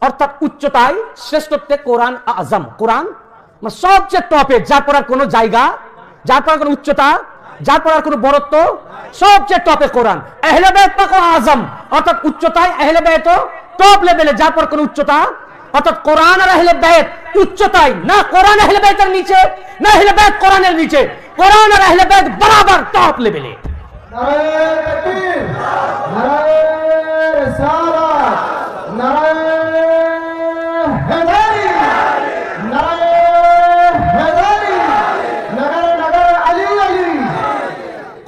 Speaker 1: অর্থাৎ উচ্চতায় শ্রেষ্ঠত্বে কোরআন আযম, কোরআন মানে সবচেয়ে টপে, যার পর আর কোনো জায়গা, যার পর কোনো উচ্চতা, যার পর আর কোনো বড়ত্ব, সবচেয়ে টপে কোরআন। আহলে বাইত পাক আযম অর্থাৎ উচ্চতায়, আহলে বাইত টপ লেভেলে, যার পর কোনো উচ্চতা, অর্থাৎ কোরআন আর আহলে বাইত উচ্চতায়, না কোরআন আহলে বাইতের নিচে, না আহলে বাইত কোরআনের নিচে, কোরআন আর আহলে বাইত বরাবর টপ লেভেলে।
Speaker 2: নারায়ে তাকবীর, নারায়ে রিসালাত, নারায়ে হায়দারি, নারায়ে হায়দারি, নারায়ে আলী আলী।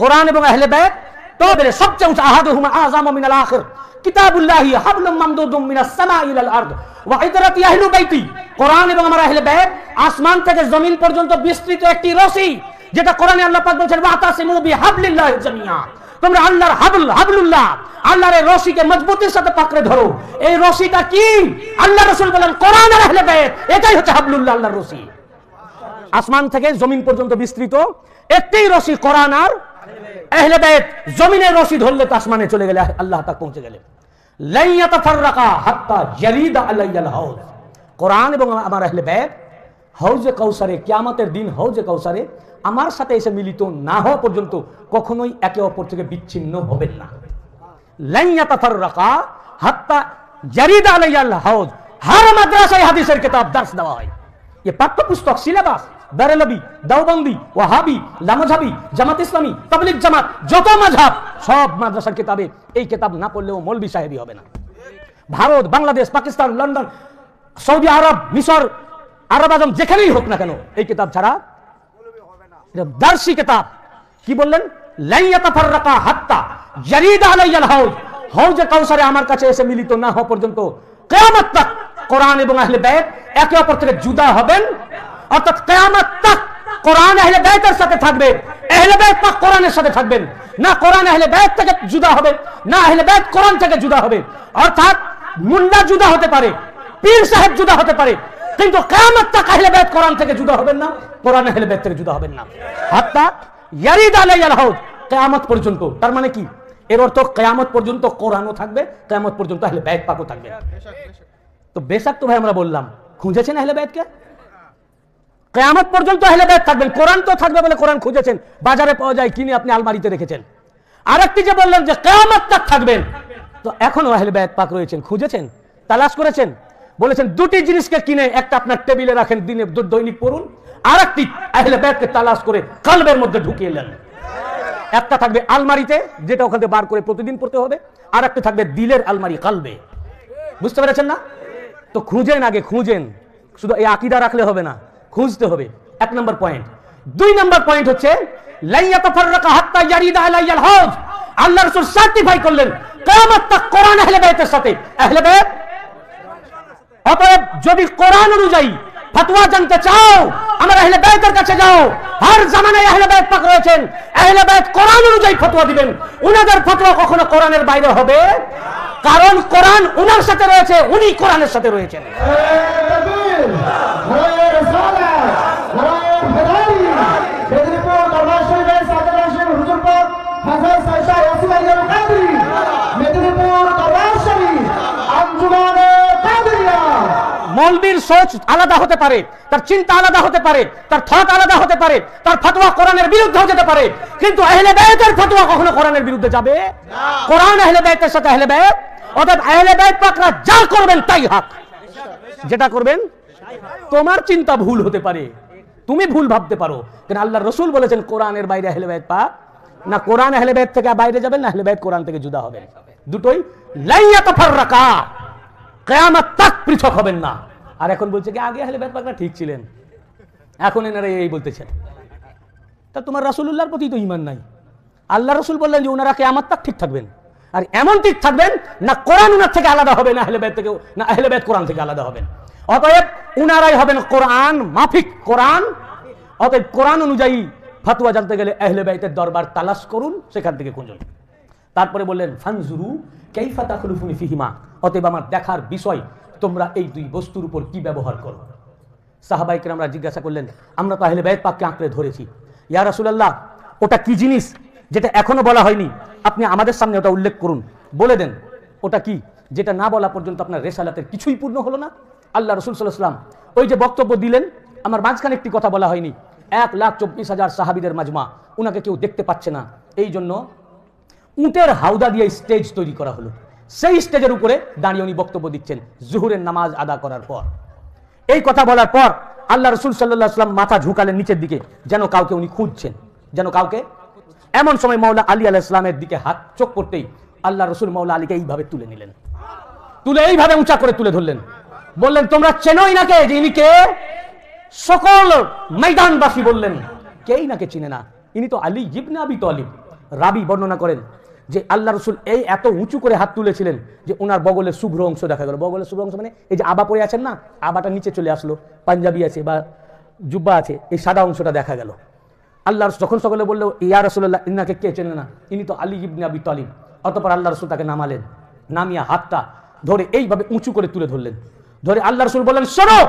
Speaker 1: কোরআন এবং আহলে বাইত টপের সবচেয়ে উঁচু। আহাদুহুমা আ'যামু মিনাল আখির কিতাবুল্লাহি হাবলুম মামদুদুম মিনাস সামাই ইলাল আরদ ওয়া ইতরাতি আহলু বাইতি, কোরআন এবং আমার আহলে বাইত আসমান থেকে জমিন পর্যন্ত বিস্তৃত একটি রশি, যেটা কোরআনে আল্লাহ পাক বলেছেন ওয়াতাসিমু বিহাবলিল্লাহি জামিয়া, তোমরা আল্লাহর হাবলুল্লাহ, আল্লাহর এই রশিকে মজবুতির সাথে পাকড়ে ধরো। এই রশিটা কি? আল্লাহ রাসূল বলেন কোরআন আর আহলে বাইত, এটাই হচ্ছে হাবলুল্লাহ, আল্লাহর রশি। আসমান থেকে জমিন পর্যন্ত বিস্তৃত একটি রশি কোরআন আর আহলে বাইত। জমিনের রশি ধরলে তো আসমানে চলে গেলে, আল্লাহ তাক পৌঁছে গেলে। লা ইয়াতাফাররাকা হাত্তা জারিদা আলাইয়াল হাউজ, কোরআন এবং আমার আহলে বাইত হাউজে কাউসারে, কিয়ামতের দিন হাউজে কাউসারে আমার সাথে এসে মিলিত না হওয়া পর্যন্ত কখনোই একে অপর থেকে বিচ্ছিন্ন হবেন না। লা ইয়াতাফাররাকা হাত্তা জারিদা আলাইয়াল হাউজ। হর মাদ্রাসায় হাদিসের কিতাব দর্শ দেওয়া হয়, ये পাঠ্যপুস্তক, সিলেবাস, বেরেলভি, দেওবন্দি, ওয়াহাবি, লামাযহাবি, জামাত ইসলামী, তাবলীগ জামাত, যত মাযহাব সব মাদ্রাসার কিতাবে এই কিতাব না পড়লেও মৌলভী সাহেবই হবে না। ভারত, বাংলাদেশ, পাকিস্তান, লন্ডন, সৌদি আরব, মিশর, আরব আজম, যেখানেই হোক না কেন এই কিতাব ছাড়া এটা দার্শি কিতাব। কি বললেন? লা ইয়াতাফাররাকা হাত্তা ইয়ারিদা আলাইয়াল হাউজ, হাউজে কাউসারে আমার কাছে এসে মিলিত না হওয়া পর্যন্ত কিয়ামত তক কোরআন এবং আহলে বাইত একে অপর থেকে জুদা হবেন। অর্থাৎ কিয়ামত তক কোরআন আহলে বাইতের সাথে থাকবে, আহলে বাইত পাক কোরআনের সাথে থাকবেন না। কোরআন আহলে বাইত থেকে জুদা হবে না, আহলে বাইত কোরআন থেকে জুদা হবে। অর্থাৎ মুল্লা জুদা হতে পারে, পীর সাহেব জুদা হতে পারে, কিন্তু কিয়ামত তক আহলে বাইত কোরআন থেকে জুদা হবেন না, কোরআন আহলে বাইত থেকে জুদা হবেন না। হাত্তা ইয়ারিদ আলাইয়াল হাউজ, কিয়ামত পর্যন্ত। তার মানে কি? এর অর্থ কিয়ামত পর্যন্ত কোরআনও থাকবে, কিয়ামত পর্যন্ত আহলে বাইত পাকও থাকবে। তো বেশক তো ভাই আমরা বললাম, খুঁজেছেন আহলে বাইতকে? কিয়ামত পর্যন্ত আহলে বাইত থাকবেন, কোরআন তো থাকবে বলে কোরআন খুঁজেছেন, বাজারে পাওয়া যায়, কিনে আপনি আলমারিতে রেখেছেন। আরেকটি যে বললেন যে কিয়ামত তক থাকবেন, তো এখনো আহলে বাইত পাক রয়েছেন, খুঁজেছেন, তালাশ করেছেন? বলেছেন দুটি জিনিসকে কিনে একটা আপনার টেবিলে রাখেন, দিনে দৈনিক পড়ুন, আরেকটি আহলে বাইতকে তালাশ করে কলবের মধ্যে ঢুকিয়ে নেন। একটা থাকবে আলমারিতে, যেটা ওখান থেকে বার করে প্রতিদিন পড়তে হবে, আর একটা থাকবে দিলের আলমারি, কলবে। বুঝতে পেরেছেন না? তো খুঁজেন, আগে খুঁজেন, শুধু এই আকীদা রাখলে হবে না, খুঁজতে হবে। এক নম্বর পয়েন্ট। দুই নম্বর পয়েন্ট হচ্ছে লা ইয়াতাফাররাকা হাত্তা ইয়ারিদা আলাইয়াল হাউজ, আল্লাহ রাসূল সার্টিফাই করলেন কিয়ামত তক কোরআন আহলে বাইতের সাথে আহলে বাইত। অতএব যদি কোরআন অনুযায়ী ফতোয়া জানতে চাও, আমরা আহলে বাইতের কাছে যাও। হর জামানায় আহলে বাইত পাক রয়েছেন, আহলে বাইত কোরআন অনুযায়ী ফতোয়া দিবেন। উনাদের ফতোয়া কখনো কোরআনের বাইরে হবে, কারণ কোরআন উনার সাথে রয়েছে, উনি কোরআনের সাথে রয়েছেন। মৌলবীর সোচ আলাদা হতে পারে, তার চিন্তা আলাদা হতে পারে, তার থট আলাদা হতে পারে, তার ফতোয়া কোরআনের বিরুদ্ধে যেতে পারে, কিন্তু আহলে বাইতের ফতোয়া কখনো কোরআনের বিরুদ্ধে যাবে না। কোরআন আহলে বাইতের সাথে আহলে বাইত, অর্থাৎ আহলে বাইত পাকরা যা করবেন তাই হক, যেটা করবেন। তোমার চিন্তা ভুল হতে পারে, তুমি ভুল ভাবতে পারো, কিন্তু আল্লাহর রাসূল বলেছেন কোরআনের বাইরে আহলে বাইত পাক না। কোরআন আহলে বাইত থেকে বাইরে যাবেন না, আহলে বাইত কোরআন থেকে জুদা হবেন। দুটোই লা ইয়াতাফাররাকা, কিয়ামত তক পৃথক হবেন না। আর এখন বলছে কি আগে আহলে বাইত পাকরা ঠিক ছিলেন, এখন এনারা এই বলতেছেন। তা তোমার রাসূলুল্লাহর প্রতি তো ঈমান নাই। আল্লাহ রাসূল বললেন যে ওনারা কিয়ামত তক ঠিক থাকবেন, আর এমন ঠিক থাকবেন না কোরআন উনার থেকে আলাদা হবে না, আহলে বাইত থেকে না, আহলে বাইত কোরআন থেকে আলাদা হবেন। অতএব উনারাই হবেন কোরআন মাফিক, কোরআন। অতএব কোরআন অনুযায়ী ফতোয়া জানতে গেলে আহলে বাইতের দরবার তালাশ করুন, সেখান থেকে খুঁজুন। তারপরে বললেন ফানজুরু কাইফা তাখলুফুনি ফিহিমা, অতএব আমার দেখার বিষয় তোমরা এই দুই বস্তুর উপর কি ব্যবহার করো। সাহাবায়ে কেরামরা জিজ্ঞাসা করলেন, আমরা তো আহলে বাইত পাককে আঁকড়ে ধরেছি, ইয়া রাসূলুল্লাহ ওটা কি জিনিস যেটা এখনো বলা হয়নি, আপনি আমাদের সামনে ওটা উল্লেখ করুন, বলে দেন ওটা কি, যেটা না বলা পর্যন্ত আপনার রেসালাতের কিছুই পূর্ণ হলো না। আল্লাহ রাসূল সাল্লাল্লাহু আলাইহি ওয়াসাল্লাম ওই যে বক্তব্য দিলেন, আমার মাঝখানে একটি কথা বলা হয়নি, 1,24,000 সাহাবীদের মাজমা, উনাকে কেউ দেখতে পাচ্ছে না, এই জন্য উটের হাউদা দিয়ে স্টেজ তৈরি করা হলো। সেই স্টেজের উপরে দাঁড়িয়ে উনি বক্তব্য দিচ্ছেন জুহুরের নামাজ আদা করার পর। এই কথা বলার পর আল্লাহ রাসূল সাল্লাল্লাহু আলাইহি ওয়াসাল্লাম মাথা ঝুঁকালেন নিচের দিকে, যেন কাউকে উনি খুঁজছেন, যেন কাউকে। এমন সময় মাওলা আলী আলাইহিস সালামের দিকে হাত চোখ পড়তেই আল্লাহ রাসূল মাওলা আলীকে এইভাবে তুলে নিলেন, তুলে এইভাবে উঁচা করে তুলে ধরলেন, বললেন তোমরা চেনোই নাকে যে ইনি কে? সকল ময়দানবাসী বললেন কেই নাকে চিনে না, ইনি তো আলী ইবনে আবি তালিব। রাবি বর্ণনা করেন যে আল্লাহ রাসূল এই এত উঁচু করে হাত তুলেছিলেন যে ওনার বগলের শুভ্র অংশ দেখা গেল। বগলের শুভ্র অংশ মানে এই যে আবা পরে আছেন না, আবাটা নিচে চলে আসলো, পাঞ্জাবি আছে বা জুব্বা আছে, এই সাদা অংশটা দেখা গেল। আল্লাহ যখন সকলে বললো ইয়া রাসূলুল্লাহ ইনাকে কে চেনে না, ইনি তো আলী ইবনে আবি তালিব। অতঃপর আল্লাহ রাসূল তাকে নামালেন, নামিয়া হাতটা ধরে এইভাবে উঁচু করে তুলে ধরলেন, ধরে আল্লাহ রাসূল বললেন শোনো,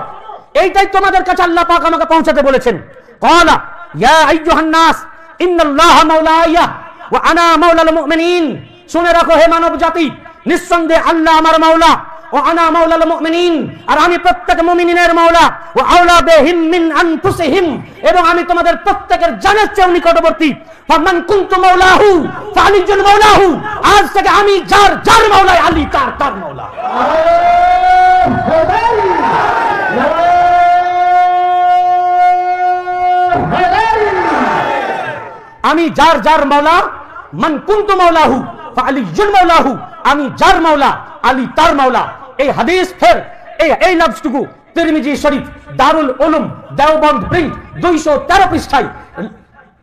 Speaker 1: এইটাই তোমাদের কাছে আল্লাহ পাক আমাকে পৌঁছাতে বলেছেন। ক্বালা ইয়া আইয়ুহান নাস ইন্নাল্লাহা মাওলায়া ওয়া আনা মাওলাল মুমিনিন, শুনে রাখো হে মানব জাতি, নিঃসন্দেহে আল্লাহ আমার মাওলা, ও আনা মাওলাল মুমিনিন, আর আমি প্রত্যেক মুমিনের মাওলা, ও আওলা বিহিম মিন আনফুসিহিম, এবং আমি তোমাদের প্রত্যেকের জানের চেয়ে নিকটবর্তী। ফামান কুনতু মাওলাহু ফাআলিজুল মাওলাহু, আজ থেকে আমি যার যার মাওলা, আলী তার তার মাওলা। আমি যার যার মাওলা, মান কুনতু মাওলাহু ফাআলিজুল মাওলাহু, আমি যার মাওলা আলী তার মাওলা। এই হাদিস ফের এই লফজটুকু তিরমিজি শরীফ দারুল উলুম দেওবন্দ প্রিন্ট 213 পৃষ্ঠায়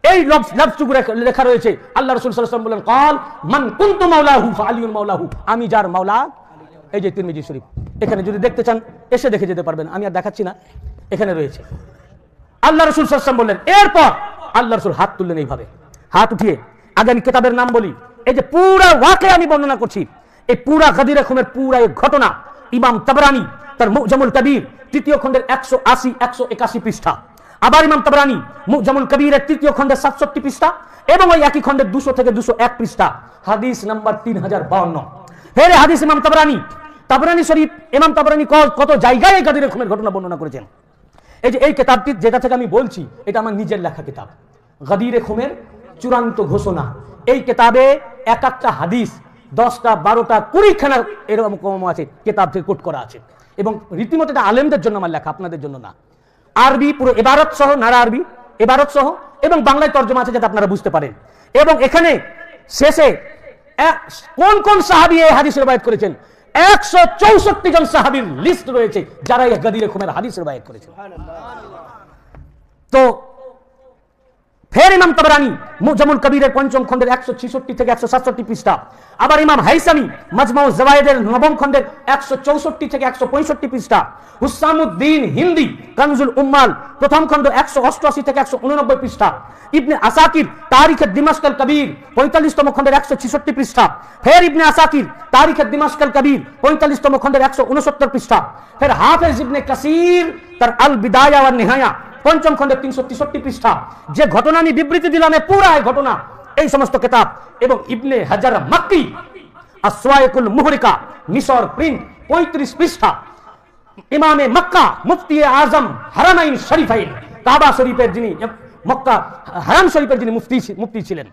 Speaker 1: এই লফজটুকু লেখা রয়েছে। আল্লাহ রাসূল সাল্লাল্লাহু আলাইহি ওয়াসাল্লাম বলেন, ক্বাল মান কুনতু মাওলাহু ফাআলিয়ুন মাওলাহু, আমি যার মাওলা। এই যে তিরমিজি শরীফ, এখানে যদি দেখতে চান এসে দেখে যেতে পারবেন, আমি আর দেখাচ্ছি না, এখানে রয়েছে। আল্লাহ রাসূল সাল্লাল্লাহু আলাইহি ওয়াসাল্লাম বললেন, এরপর আল্লাহ রাসূল হাত তুললেন এইভাবে, হাত উঠিয়ে, আগে আমি কিতাবের নাম বলি, এই যে পুরা ওয়াকিয়া আমি বর্ণনা করছি, এই পুরা গাদিরে খুমের পুরা এই ঘটনা ইমাম তাবরানী তার মুজামুল কবির তৃতীয় খণ্ডের 180 181 পৃষ্ঠা, আবার ইমাম তাবরানী মুজামুল কবিরের তৃতীয় খণ্ডের 67 পৃষ্ঠা এবং ওই একই খণ্ডের 200 থেকে 201 পৃষ্ঠা, হাদিস নাম্বার 3052। হেরে হাদিস ইমাম তাবরানী শরীফ, ইমাম তাবরানী কত জায়গায় এই গাদিরে খুমের ঘটনা বর্ণনা করেছেন। এই যে এই কিতাবটি যেটা থেকে আমি বলছি, এটা আমার নিজের লেখা কিতাব, গাদিরে খুমের চূড়ান্ত ঘোষণা। এই কিতাবে এক একটা হাদিস 10টা 12টা 20 খানা এরকম আছে, কিতাব থেকে কোট করা আছে, এবং রীতিমতো এটা আলেমদের জন্য আমার লেখা, আপনাদের জন্য না। আরবি পুরো ইবারত সহ, নারা আরবি ইবারত সহ, এবং বাংলায় তর্জমা আছে যাতে আপনারা বুঝতে পারেন। এবং এখানে শেষে কোন কোন সাহাবী এই হাদিস রবায়াত করেছেন, 164 জন সাহাবীর লিস্ট রয়েছে যারা এই গাদিরে খুমের হাদিস রবায়াত করেছেন। তো ফের ইমাম তাবরানী মুজামুল কবিরের 5ম খণ্ডের 166 থেকে 167 পৃষ্ঠা, আবার ইমাম হাইসামি মাজমাউ জাওয়ায়েদের 9ম খণ্ডের 164 থেকে 165 পৃষ্ঠা, হুসামুদ্দিন হিন্দি কানজুল উম্মাল 1ম খণ্ড 188 থেকে 189 পৃষ্ঠা, ইবনে আসাকির তারিখ দিমাশক আল কবির 45তম খণ্ডের 166 পৃষ্ঠা, ফের ইবনে আসাকির তারিখ দিমাশক আল কবির 45তম খণ্ডের 169 পৃষ্ঠা, ফের হাফেজ ইবনে কাসির তার আল বিদায়া ওয়ান নিহায়া 5ম খণ্ডের 363 পৃষ্ঠা। যে ঘটনা আমি বিবৃতি দিলাম, পুরা ঘটনা এই সমস্ত কিতাব, এবং ইবনে হাজার মাক্কি আসওয়াইকুল মুহরিকা মিশর প্রিন্ট 35 পৃষ্ঠা, ইমামে মক্কা মুফতি আজম হারামাইন শরীফাইন কাবা শরীফের যিনি মক্কা হারাম শরীফের যিনি মুফতি ছিলেন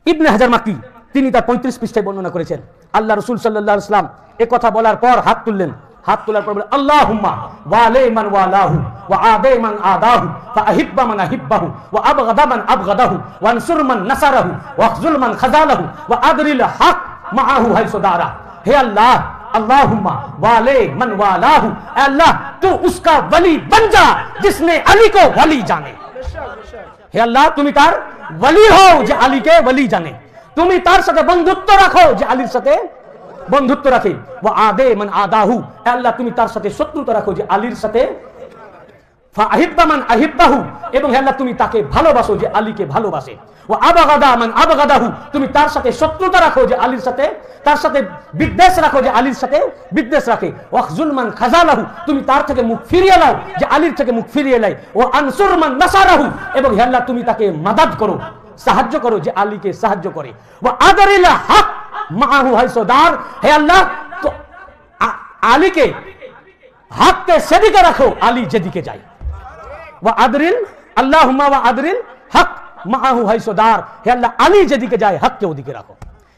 Speaker 1: ইবনে হাজার মাক্কি, তিনি তার 35 পৃষ্ঠায় বর্ণনা করেছেন। আল্লাহ রাসূল সাল্লাল্লাহু আলাইহি ওয়াসাল্লাম এই কথা বলার পর হাত তুললেন, হাত তোলার পর বলে, আল্লাহুম্মা ওয়ালি মান ওয়ালাহু ওয়া আদি মান আদাহু ফাআহিব্বা মান আহিব্বাহু ওয়া আবগাদা মান আবগাদাহু ওয়ানসুর মান নাসারাহু ওয়াখজুল মান খাযালাহু ওয়া আদরিল হক মাআহু হাইসু দারা। হে আল্লাহ, अल्लाहुम्मा वाले मन वालाहु, अल्लाह तू उसका वली बन जा जिसने अली को वली जाने। हे अल्लाह, তুমি তার वली हो যে আলীকে वली জানে, তুমি তার সাথে বন্ধুত্ব রাখো যে আলীর সাথে বন্ধুত্ব রাখে, ওয়া আদে মান আদাহু, আল্লাহ তুমি তার সাথে শত্রুতা রাখো যে আলীর সাথে, ফাআহিব্বা মান আহিব্বাহু, এবং হে আল্লাহ তুমি তাকে ভালোবাসো যে আলীকে ভালোবাসে, ওয়া আবগাদা মান আবগাদাহু, তুমি তার সাথে শত্রুতা রাখো যে আলীর সাথে, তার সাথে বিদ্বেষ রাখো যে আলীর সাথে বিদ্বেষ রাখে, ওয়াখজুল মান খাযালাহু, তুমি তার থেকে মুখ ফিরিয়ে নাও যে আলীর থেকে মুখ ফিরিয়ে নেয়, ও আনসুর মান নাসারাহু, এবং হে আল্লাহ তুমি তাকে মাদাদ করো, সাহায্য করো যে আলীকে সাহায্য করে, ওয়া আদরিল হক মাআহু হাইসু দার, হে আল্লাহ তো আলীকে হককে সেদিকে রাখো আলী যেদিকে যায়, ওয়া আদরিল আল্লাহুম্মা ওয়া আদরিল হক মাআহু হাইসু দার, হে আল্লাহ আলী যেদিকে যায় হককে ওদিকে রাখো।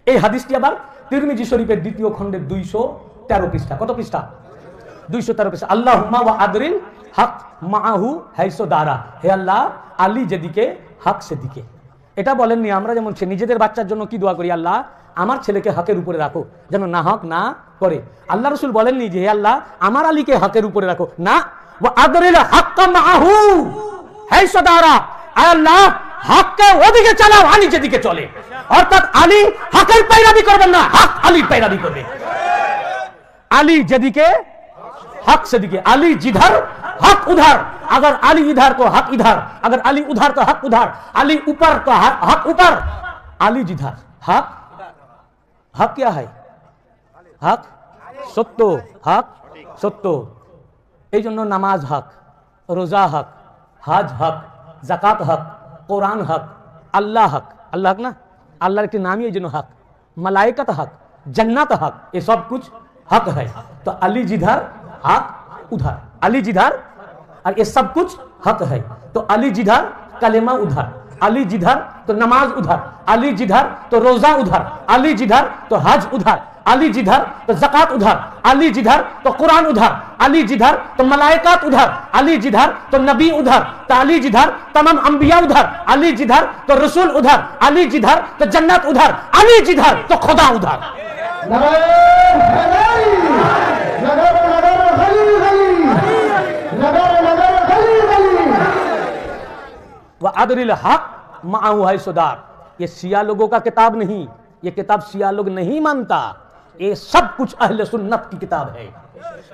Speaker 1: এই হাদিসটি আবার তিরমিজি শরীফের 2য় খণ্ডের 213 পৃষ্ঠা, কত পৃষ্ঠা? 213 পৃষ্ঠা। আল্লাহুম্মা ওয়া আদরিল হক মাআহু হাইসু দারা, হে আল্লাহ আলী যেদিকে হক সেদিকে। এটা বলেননি, আমরা যেমন নিজেদের বাচ্চার জন্য কি দোয়া করি, আল্লাহ আমার ছেলেকে হকের উপরে রাখো যেন না হক না করে, আল্লাহ রাসূল বলেননি যে হে আল্লাহ আমার আলীকে হকের উপরে রাখো, না, ওয়া আদরিল হক মাআহু হাইসু দারা, আল্লাহ হককে ওদিকে চালাও আলী যেদিকে চলে, অর্থাৎ আলী হকের पैरवी করবেন না, হক আলীর पैरवी করবে। আলী যেদিকে हक से दिखे, अली जिधर हक उधर, अगर अली इधर तो हक इधर, अगर अली उधर तो हक उधर, अली ऊपर तो हक ऊपर, अली जिधर हक, हक क्या है? हक सत्य, हक सत्य। এই জন্য নামাজ হক, রোজা হক, হজ হক, যাকাত হক, কোরআন হক, আল্লাহ হক। আল্লাহ হক না, আল্লাহর একটি নামই এই জন্য হক। মালাইকাত হক, जन्नत हक, ये सब कुछ हक है। तो अली जिधर हक उधर, अली जिधर, और ये सब कुछ हक है। तो अली जिधर कलेमा उधर, अली जिधर तो नमाज उधर, अली जिधर तो रोजा उधर, अली जिधर तो हज उधर, अली जिधर तो ज़कात उधर, अली जिधर तो कुरान उधर, अली जिधर तो मलाइकात उधर, अली जिधर तो नबी उधर, तो अली जिधर तमाम अंबिया उधर, अली जिधर तो रसूल उधर, अली जिधर तो जन्नत उधर, अली जिधर तो खुदा उधर। व अदरिल हक माहू है सुदार। ये शिया लोगों का किताब नहीं, ये किताब शिया लोग नहीं मानता, ये सब कुछ अहले सुन्नत की किताब है।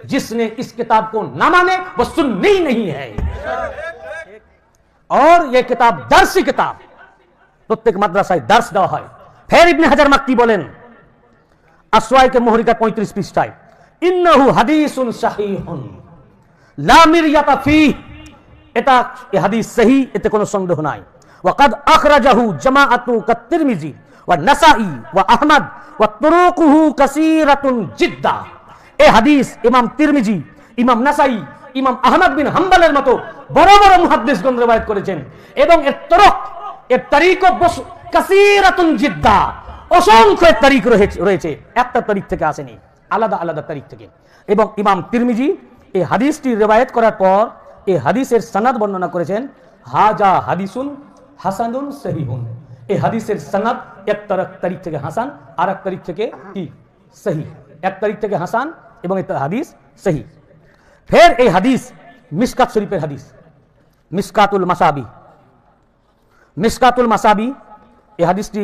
Speaker 1: जिसने इस किताब को ना माने वो सुन्नी नहीं है। और ये किताब दर्सी किताब, प्रत्येक माद्रासाয় दर्श দেওয়া হয়। फिर इब्ने हजर मक्की बोलेन আসওয়াই के मोहरी का 35 पृष्ठाয়, ইন্নাহু হাদিসুন সাহিহুন লা মিরয়াতা ফিহ, এটা এই হাদিস সহি, এতে কোনো সন্দেহ নাই। ওয়াকাদ আখরাজাহু জামাআতু কাত-তিরমিজি ওয়া নাসাই ওয়া আহমদ ওয়া তুরুকুহু কাসীরাতুন জিদ্দা। এই হাদিস ইমাম তিরমিজি, ইমাম নাসাই, ইমাম আহমদ বিন হাম্বলের মতো বড় বড় মুহাদ্দিসগণ রওয়ায়াত করেছেন এবং এর তরক, এর তারিকও কাসীরাতুন জিদ্দা, অসংখ্য তারিখ রয়েছে, একটা তারিখ থেকে আসেনি, আলাদা আলাদা তারিখ থেকে। এবং ইমাম তিরমিজি এই হাদিসটি রওয়ায়াত করার পর এই হাদিসের সনদ বর্ণনা করেছেন, হাজা হাদিসুন হাসানুন সহিহুন। এই হাদিসের সনদ এক তারিখ থেকে হাসান, আর এক তারিখ থেকে কি সহি, এক তারিখ থেকে হাসান এবং এই হাদিস সহি। ফের এই হাদিস মিশকাত শরীফের হাদিস, মিশকাতুল মাসাবি, মিশকাতুল মাসাবি এই হাদিসটি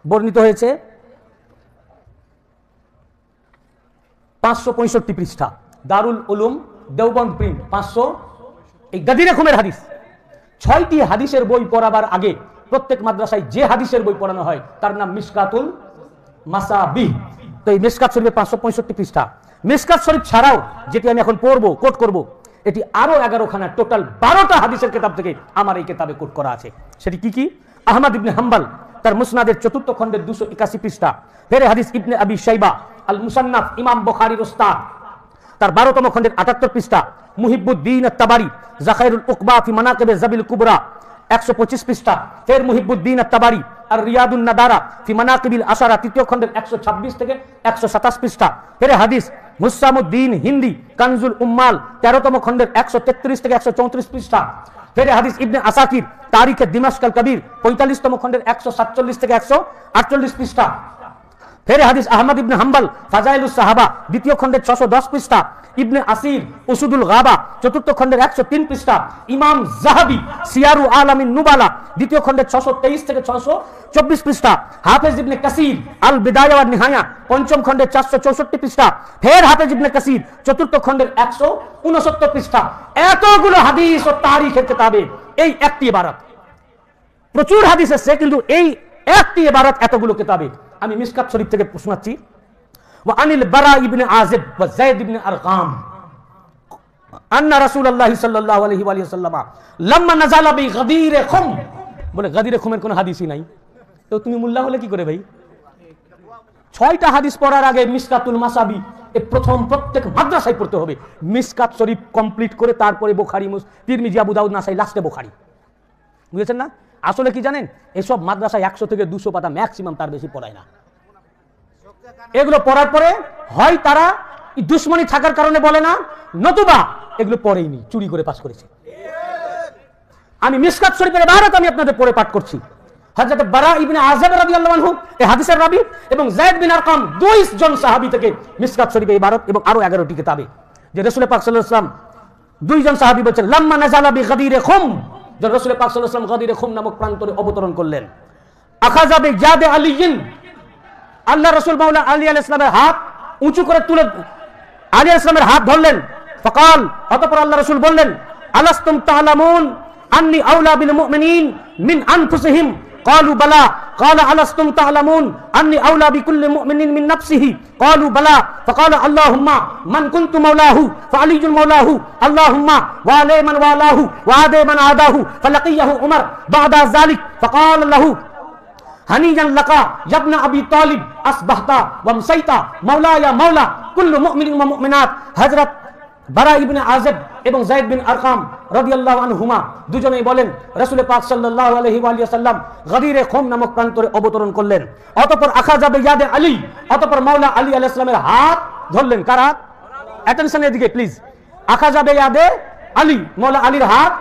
Speaker 1: বর্ণিত হয়েছে 565 পৃষ্ঠা, দারুল উলুম দেওবন্দ প্রিন্ট 500। এই গাদিরে খুমের হাদিস। 6টি হাদিসের বই পড়াবার আগে প্রত্যেক মাদ্রাসায় যে হাদিসের বই পড়ানো হয় তার নাম মিশকাতুল মাসাবি। তো এই মিশকাত শরীফের 565 পৃষ্ঠা। মিশকাত শরীফ ছাড়াও যেটি আমি এখন পড়বো, কোট করব, এটি আরো 11খানা, টোটাল 12টা হাদিসের কিতাব থেকে আমার এই কিতাবে কোট করা আছে। সেটি কি কি? আহমদ ইবনে হাম্বল তার মুসনাদের 4th খণ্ডের 281 পৃষ্ঠা। ফের হাদিস ইবনে আবি শাইবা আল মুসান্নাফ ইমাম বুখারীর উস্তাদ তার 12তম খণ্ডের 78 পৃষ্ঠা। মুহিব্বুদ্দিন আত-তাবারি যাখাইরুল উকবা ফি মানাকিবে জাবিল কুবরা 125 পৃষ্ঠা। ফের মুহিব্বুদ্দিন আত-তাবারি আর রিয়াদুন নাদারা ফি মানাকিবিল আশারা 3য় খণ্ডের 126 থেকে 127 পৃষ্ঠা। ফের হাদিস মুসামুদ্দিন হিন্দি কানজুল উম্মাল 13তম খণ্ডের 133 থেকে 134 পৃষ্ঠা। ফের হাদিস ইবনে আসাকির তারিখে দিমাশক আল কবির 45তম খণ্ডের 147 থেকে 148 পৃষ্ঠা। ফের হাদিস আহমদ ইবনে হাম্বল ফাজাইলুস সাহাবা 2য় খণ্ডের 610 পৃষ্ঠা। ইবনে আসির উসুদুল গাবা 4th খণ্ডের 103 পৃষ্ঠা। ইমাম যাহাবি সিয়ারু আলামিন নুবালা 2য় খণ্ডের 623 থেকে 624 পৃষ্ঠা। হাফেজ ইবনে কাসির আল বিদায়া ওয়ান নিহায়া 5ম খণ্ডের 464 পৃষ্ঠা। ফের হাফেজ ইবনে কাসির 4th খণ্ডের 169 পৃষ্ঠা। এতগুলো হাদিস ও তারিখের কিতাবে এই একটি ইবারত, প্রচুর হাদিস আছে কিন্তু এই একটি ইবারত এতগুলো কিতাবে। আমি মিশকাত শরীফ থেকে শোনাচ্ছি। ওয়া আনিল বারা ইবনে আযিব ওয়া যায়েদ ইবনে আরকাম আন্না রাসূলুল্লাহ সাল্লাল্লাহু আলাইহি ওয়া সাল্লাম লাম্মা নাযালা বি গাদিরে খুম, বলে গাদিরে খুমের কোনো হাদিসই নাই। তো তুমি মুল্লা হলে কি করে ভাই? 6টা হাদিস পড়ার আগে মিশকাতুল মাসাবি এই প্রথম প্রত্যেক মাদ্রাসায় পড়তে হবে। মিশকাত শরীফ কমপ্লিট করে তারপরে বুখারী, তিরমিজি, আবু দাউদ, নাসাই, লাস্টে বুখারী। বুঝেছেন না? আসলে কি জানেন, এইসব মাদ্রাসায় 100 থেকে 200 পাতা ম্যাক্সিমাম, তার বেশি পড়ায় না। এগুলো পড়ার পরে হয় তারা দুশ্মনী থাকার কারণে বলে না, নতুবা এগুলো পড়েইনি, চুরি করে পাস করেছে। আমি মিশকাত শরীফের ইবারত আমি আপনাদের পড়ে পাঠ করছি। হযরত বারা ইবনে আযিব রাদিয়াল্লাহু আনহু এই হাদিসের রাবী এবং যায়েদ বিন আরকাম 2 জন সাহাবী থেকে মিশকাত শরীফের ইবারত এবং আরো 11টি কিতাবে যে রাসূল পাক সাল্লাল্লাহু আলাইহি ওয়াসাল্লাম 2 জন সাহাবী বলেছেন লাম্মা নাযালা বি গাদিরে খুম, যে রাসূল পাক সাল্লাল্লাহু আলাইহি ওয়াসাল্লাম গাদিরে খুম নামক প্রান্তরে অবতরণ করলেন। আখাযা বি জাদে আলিয়িন, আল্লাহ রাসূল মাওলানা আলী আলাইহিস সালামের হাত উঁচু করে তুলে আলী আলাইহিস সালামের হাত ধরলেন। ফাকাল, অতঃপর আল্লাহ রাসূল বললেন, আলাস্তুম তা'লামুন আন্নী আওলা বিল মুমিনিন মিন আনফুসিহিম? قالوا بلى قال ألستم تعلمون أني أولى بكل مؤمن من نفسه؟ قالوا بلى فقال اللهم من كنت مولاه فعلي مولاه اللهم والي من والاه وعادي من عاداه فلقيه عمر بعد ذلك فقال له هنيئا لك يا ابن أبي طالب أصبحت وامسيت مولاي مولى كل مؤمن ومؤمنات। হযরত বারা ইবনে আযিব এবং যায়েদ বিন আরকাম রাদিয়াল্লাহু আনহুমা দুজনেই বলেন রাসূল পাক সাল্লাল্লাহু আলাইহি ওয়া সাল্লাম গাদিরে খুম নামক প্রান্তরে অবতরণ করলেন। অতঃপর আখাযা বিয়াদে আলী, অতঃপর মাওলা আলী আলাইহিস সালামের হাত ধরলেন। কারা? অ্যাটেনশন এদিকে প্লিজ। আখাযা বিয়াদে আলী, মাওলা আলীর হাত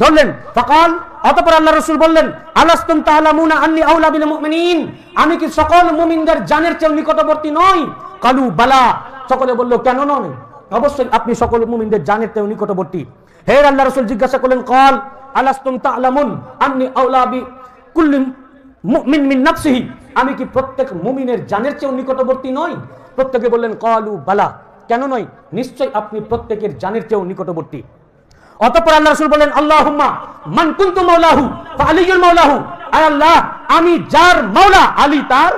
Speaker 1: ধরলেন। ফাকাল, অতঃপর আল্লাহ রাসূল বললেন, আলাস্তুম তা'লামুনা আন্নী আওলা বিল মুমিনিন, আমি কি সকল মুমিনদের জানের চেয়ে নিকটবর্তী নই? কালু বালা, সকলে বলল কেন নয়? অবশ্যই আপনি সকল মুমিনদের জানের চেয়ে নিকটবর্তী। হে আল্লাহ রাসূল জিজ্ঞাসা করলেন, কল আলাস্তুম তা'লামুন আন্নী আওলা বি কুল্লি মুমিন মিন নাফসিহি, আমি কি প্রত্যেক মুমিনের জানের চেয়ে নিকটবর্তী নই? প্রত্যেকে বললেন ক্বালু বালা, কেন নয়, নিশ্চয় আপনি প্রত্যেকের জানের চেয়ে নিকটবর্তী। অতঃপর আল্লাহ রাসূল বলেন আল্লাহুম্মা মান কুনতু মাওলাহু ফাআলিয়ুল মাওলাহু, আয় আল্লাহ আমি যার মাওলা আলী তার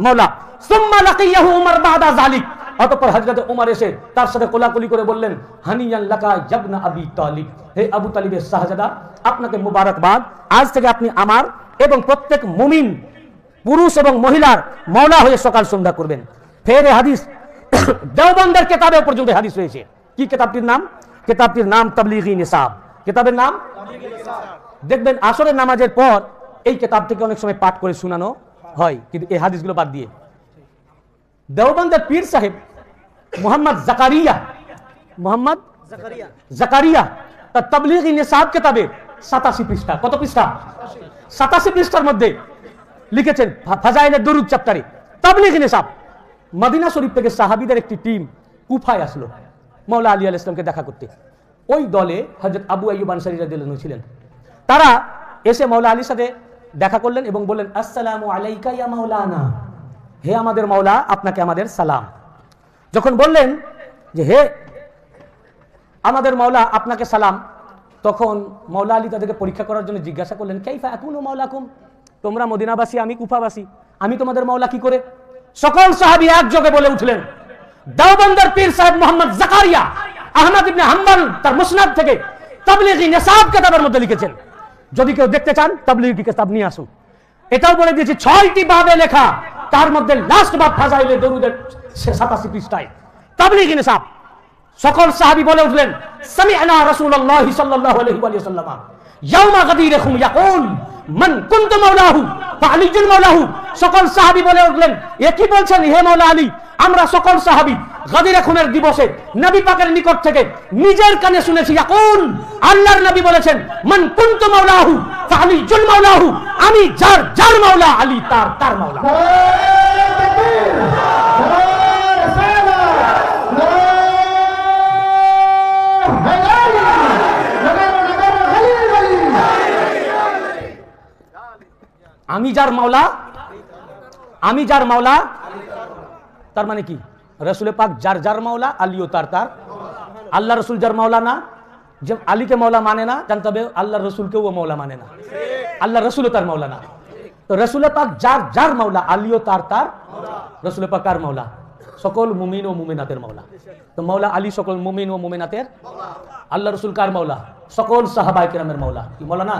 Speaker 1: মাওলা। সুম্মা লাকিয়াহু উমর বাদা যালিক, অতঃপর হযরত উমর এসে তার সাথে কোলাকুলি করে বললেন হানিয়ান লাকা ইবনা আবি তালিব, হে আবু তালিবের শাহজাদা আপনাকে মুবারকবাদ, আজ থেকে আপনি আমার এবং প্রত্যেক মুমিন পুরুষ এবং মহিলার মাওলা হয়ে সকাল সন্ধ্যা করবেন। ফের এই হাদিস দেওবন্দের কিতাবে পর্যন্ত হাদিস রয়েছে। কি কিতাবটির নাম? কিতাবটির নাম তাবলীগি নিসাব। কিতাবের নাম দেখবেন আসরের নামাজের পর এই কিতাব থেকে অনেক সময় পাঠ করে শোনানো হয়, কিন্তু এই হাদিসগুলো বাদ দিয়ে। দেওবন্দের পীর সাহেব মোহাম্মদ জাকারিয়া তার তাবলীগি নিসাব কিতাবে 87 পৃষ্ঠা, কত পৃষ্ঠা? 87 পৃষ্ঠার মধ্যে লিখেছেন ফাজাইলে দরুদ চ্যাপ্টারে তাবলীগি নিসাব। মদিনা শরীফ থেকে সাহাবীদের একটি টিম কুফায় আসলো মাওলা আলী আলাইহিস সালামকে দেখা করতে। ওই দলে হযরত আবু আইয়ুব আনসারী রাদিয়াল্লাহু আনহু ছিলেন। তারা এসে মাওলা আলীর সাথে দেখা করলেন এবং বললেন আসসালামু আলাইকা ইয়া মাওলানা, হে আমাদের মাওলা আপনাকে আমাদের সালাম। যখন বললেন যে হে আমাদের মাওলা আপনাকে সালাম, তখন মাওলা আলী তাদেরকে পরীক্ষা করার জন্য জিজ্ঞাসা করলেন কাইফা আকুনু মাওলাকুম, তোমরা মদিনাবাসী আমি কুফাবাসী, আমি তোমাদের মাওলা কি করে? সকল সাহাবী একযোগে বলে উঠলেন। দেওবন্দের পীর সাহেব মোহাম্মদ জাকারিয়া আহমদ ইবনে হাম্বল তার মুসনাদ থেকে তাবলীগি নিসাব কিতাবের মধ্যে লিখেছেন। যদি কেউ দেখতে চান তাবলীগি কিতাব নিয়ে আসুন। এটাও বলে দিয়েছি 6টি বাবে লেখা, তার মধ্যে লাস্ট বাব ফাজাইলে দরুদের 87 পৃষ্ঠায় তাবলীগি নিসাব। সকল সাহাবী বলে উঠলেন সামি'না রাসূলুল্লাহ সাল্লাল্লাহু আলাইহি ওয়া সাল্লাম ইয়াউমা গাদিরকুম ইয়াকুল মান কুনতু মাওলাহু ফাআলিয়ুল মাওলাহু। সকল সাহাবী বলে উঠলেন এ কি বলছেন হে মাওলা আলী? আমরা সকল সাহাবী গাদির খুনের দিবসে নবী পাকের নিকট থেকে নিজের কানে শুনেছি ইয়াকুল, আল্লাহর নবী বলেছেন মান কুনতু মাওলাহু ফাআলিয়ুল মাওলাহু, আমি যার মাওলা আলী তার মাওলা। আমি যার মাওলা তার মানে কি? রাসূল পাক যার মাওলা আলীও তার। আল্লাহ রাসূল যার মাওলা না, যে আলীকে মাওলা মানে না, জানতে হবে আল্লাহ রাসূলকেও মাওলা মানে না, আল্লাহ রাসূলও তার মাওলা না। তো রাসূল পাক যার মাওলা আলীও তার। রাসূল পাক কার মাওলা? সকল মুমিন ও মুমিনাতের মাওলা। তো মাওলা আলী সকল মুমিন ও মুমিনাতের। আল্লাহ রাসূল কার মাওলা? সকল সাহাবায়ে কেরামের মাওলা। কি মাওলা না?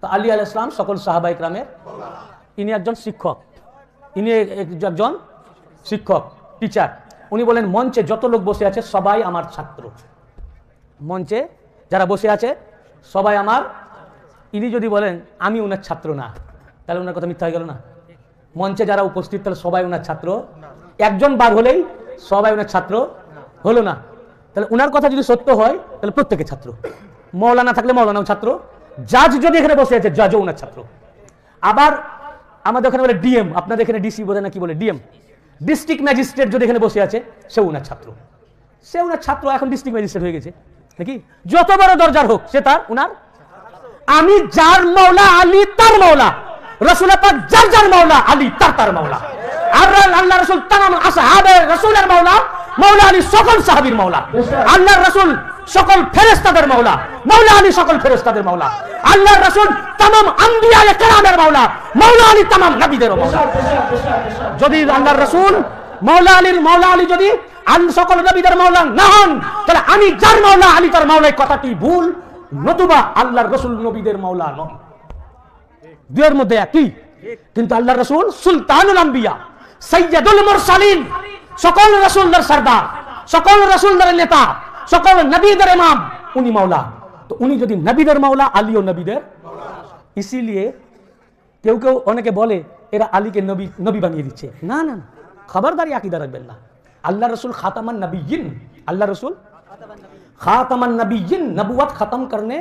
Speaker 1: তো আলী আলাইহিস সালাম সকল সাহাবায়ে কেরামের। ইনি একজন শিক্ষক, টিচার। উনি বলেন মঞ্চে যত লোক বসে আছে সবাই আমার ছাত্র। মঞ্চে যারা বসে আছে সবাই আমার। ইনি যদি বলেন আমি ওনার ছাত্র না, তাহলে ওনার কথা মিথ্যা হয়ে গেল না? মঞ্চে যারা উপস্থিত তাহলে সবাই ওনার ছাত্র, একজন বার হলেই সবাই ওনার ছাত্র হলো না। তাহলে ওনার কথা যদি সত্য হয় তাহলে প্রত্যেকে ছাত্র। মৌলানা থাকলে মৌলানাও ছাত্র, জাজ যদি এখানে বসে আছে জাজও ওনার ছাত্র। আবার আমাদের ওখানে বলে ডিএম, আপনাদের এখানে ডিসি বলে নাকি বলে ডিএম, ডিস্ট্রিক্ট ম্যাজিস্ট্রেট যদি এখানে বসে আছে সে ওনার ছাত্র। এখন ডিস্ট্রিক্ট ম্যাজিস্ট্রেট হয়ে গেছে নাকি? যত বড় দরজার হোক সে ওনার। আমি যার মাওলা আলী তার মাওলা, রাসূল পাক যার মাওলা আলী তার মাওলা। আল্লাহ রাসূল তামাম আসহাবে রাসূলের মাওলা, মাওলা আলী সকল সাহাবীর মাওলা। আল্লাহর রাসূল সকল ফেরেশতাদের মাওলা, মাওলা আলী সকল ফেরেশতাদের মাওলা। আল্লাহর রাসূল তামাম আম্বিয়ায়ে কেরামের মাওলা, মাওলা আলী তামাম নবীদের মাওলা। যদি আল্লাহর রাসূল মাওলা আলী যদি সকল নবীদের মাওলা না হন, তাহলে আমি যার মাওলা আলী তার মাওলা কথাটি ভুল, নতুবা আল্লাহর রাসূল নবীদের মাওলা নন। দুয়ের মধ্যে একই। কিন্তু আল্লাহর রাসূল সুলতানুল আম্বিয়া, সাইয়্যিদুল মুরসালিন, সকল রাসূলদের সরদার, সকল রাসূলদের নেতা, সকল নবীদের ইমাম, উনি মাওলা। তো উনি যদি নবীদের মাওলা, আলীও নবীদের। ইসিলিয়ে কেউ অনেকে বলে এরা আলীকে নবী বানিয়ে দিচ্ছে। না, খবরদারি আকীদা রাখবেন না। আল্লাহ রাসূল খাতামান নবিয়্যিন, আল্লাহ রাসূল খাতামান নবিয়্যিন, নবুয়ত খতম করনে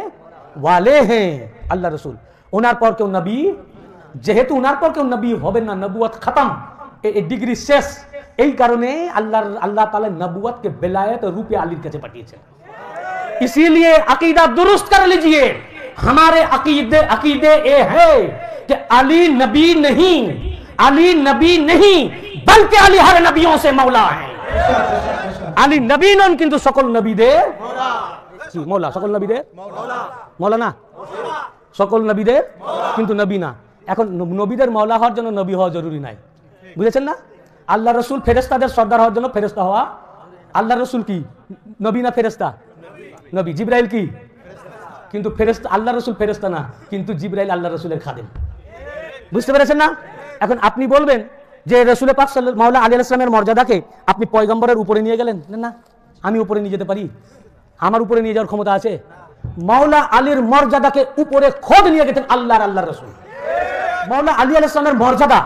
Speaker 1: ওয়ালে हैं আল্লাহ রাসূল। ওনার পর কেউ নবী, যেহেতু ওনার পর কেউ নবী হবেন না, নবুয়ত খতম, এই ডিগ্রি শেষ। এই কারণে আল্লাহ তাআলা নবুয়তকে বেলায়েত রূপে আলীর কাছে পাঠিয়েছেন। इसीलिए अकीदा दुरुस्त कर लीजिए। हमारे अकीदे ये है कि अली नबी नहीं बल्कि अली हर नबियों से मौला है। अली नबी नन किंतु सकल नबीদের मौला, सकल नबीদের मौला ना, সকল নবীদের কিন্তু নবী না। এখন নবীদের মওলা হওয়ার জন্য নবী হওয়া জরুরি নাই, বুঝেছেন না? আল্লাহ রসুল ফেরেশতাদের সর্দার হওয়ার জন্য ফেরেশতা হওয়া, আল্লাহ রসুল কি নবী না ফেরেশতা? নবী। জিবরাইল কি? কিন্তু ফেরেশতা। আল্লাহ রসুল ফেরেশতা না, কিন্তু জিবরাইল আল্লাহ রসুলের খাদেম। বুঝতে পেরেছেন না? এখন আপনি বলবেন যে রসুল পাক মাওলা আলী আলাইহিস সালামের মর্যাদাকে আপনি পয়গম্বরের উপরে নিয়ে গেলেন। না, আমি উপরে নিয়ে যেতে পারি? আমার উপরে নিয়ে যাওয়ার ক্ষমতা আছে? মাওলা আলীর মর্যাদাকে উপরে খোদ নিয়ে গেছেন আল্লাহর রাসূল। মাওলা আলী আলাইহিস সালামের মর্যাদা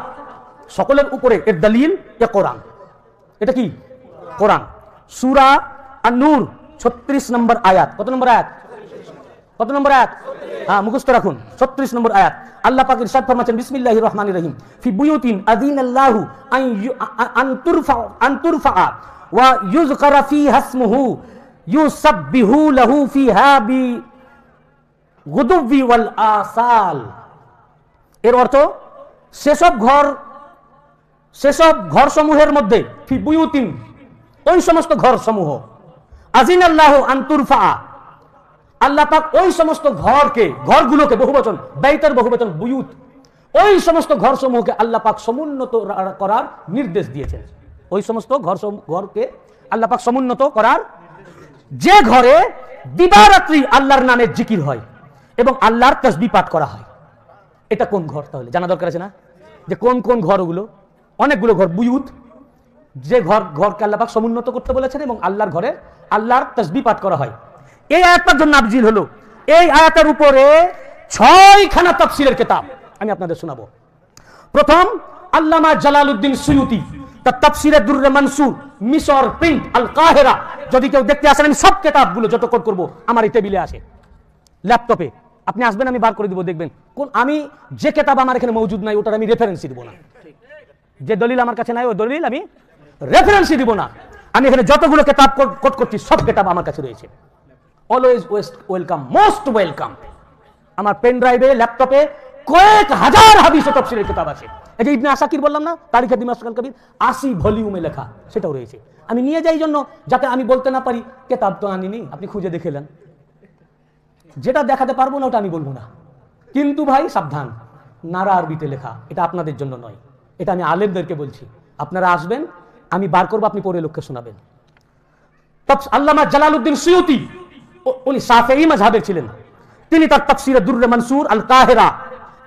Speaker 1: সকলের উপরে, এর দলিল এ কোরআন। এটা কি? কোরআন। সূরা আন-নূর 36 নম্বর আয়াত। কত নম্বর আয়াত? কত নম্বর আয়াত? হ্যাঁ, মুখস্থ রাখুন। 36 নম্বর আয়াত। আল্লাহ পাক ইরশাদ ফরমাচ্ছেন, বিসমিল্লাহির রহমানির রহিম, ফি বুয়ুতিন আযিনাল্লাহু আন তুরফা ওয়া ইউযকারা ফিহা ইসমুহু ইউসাব্বিহু লাহু ফিহা বি গুদুবি ওয়াল আসাল। এর অর্থ সেসব ঘর সমূহের মধ্যে, ফি বুয়ুতিন ওই সমস্ত ঘর সমূহ, আযিনাল্লাহু আন তুরফা আল্লাহ পাক ওই সমস্ত ঘরগুলোকে বহুবচন, বাইতের বহুবচন বুয়ুত, ওই সমস্ত ঘর সমূহকে আল্লাহ পাক সমুন্নত করার নির্দেশ দিয়েছেন। ওই সমস্ত ঘরকে আল্লাহ পাক সমুন্নত করার, যে ঘরে দিবারাত্রি আল্লাহর নামে জিকির হয় এবং আল্লাহর তাসবিহ পাঠ করা হয়। এটা কোন ঘর? তাহলে জানা দরকার আছে না যে কোন কোন ঘর ওগুলো? অনেকগুলো ঘর বুয়ুত, যে ঘরকে আল্লাহ পাক সমুন্নত করতে বলেছেন এবং আল্লাহর ঘরে আল্লাহর তাসবিহ পাঠ করা হয়। এই আয়াতটার জন্য নাযিল হলো। এই আয়াতের উপরে 6খানা তাফসীরের কিতাব আমি আপনাদের শোনাবো। প্রথম, আল্লামা জালালউদ্দিন সুয়ুতি তার তাফসীরে দুররে মানসুর, মিশর প্রিন্ট, আল কাহিরা। যদি কেউ দেখতে আসেন, আমি সব কিতাবগুলো যত কোড করব আমার এই টেবিলে আছে, ল্যাপটপে। আপনি আসবেন, আমি বার করে দিব, দেখবেন কোন আমি যে কিতাব আমার এখানে মজুদ নাই ওটার আমি রেফারেন্সই দিব না। যে দলিল আমার কাছে নাই ওই দলিল আমি রেফারেন্সই দিব না। আমি এখানে যতগুলো কিতাব কোড করছি সব কিতাব আমার কাছে রয়েছে। Always welcome, most welcome. আমার পেন ড্রাইভে, ল্যাপটপে কয়েক হাজার হাদিস ও তাফসীরের কিতাব আছে। এই যে ইবনে আসাকির বললাম না, তারিখে দিমাশকাল কবির 80 ভলিউমে লেখা, সেটাও রয়েছে। আমি নিয়ে যাই জন্য যাতে আমি বলতে না পারি কিতাব তো আনিনি, আপনি খুঁজে দেখেলেন। যেটা দেখাতে পারবো না ওটা আমি বলবো না। কিন্তু ভাই সাবধান, নারা আরবিতে লেখা, এটা আপনাদের জন্য নয়, এটা আমি আলেমদেরকে বলছি। আপনারা আসবেন, আমি বার করবো, আপনি পরে লোককে শোনাবেন। আল্লামা জালালউদ্দিন সুয়ুতি, উনি শাফিঈ মাযহাবের ছিলেন। তিনি তার তাফসীরে দুররে মানসুর, আল কাহিরা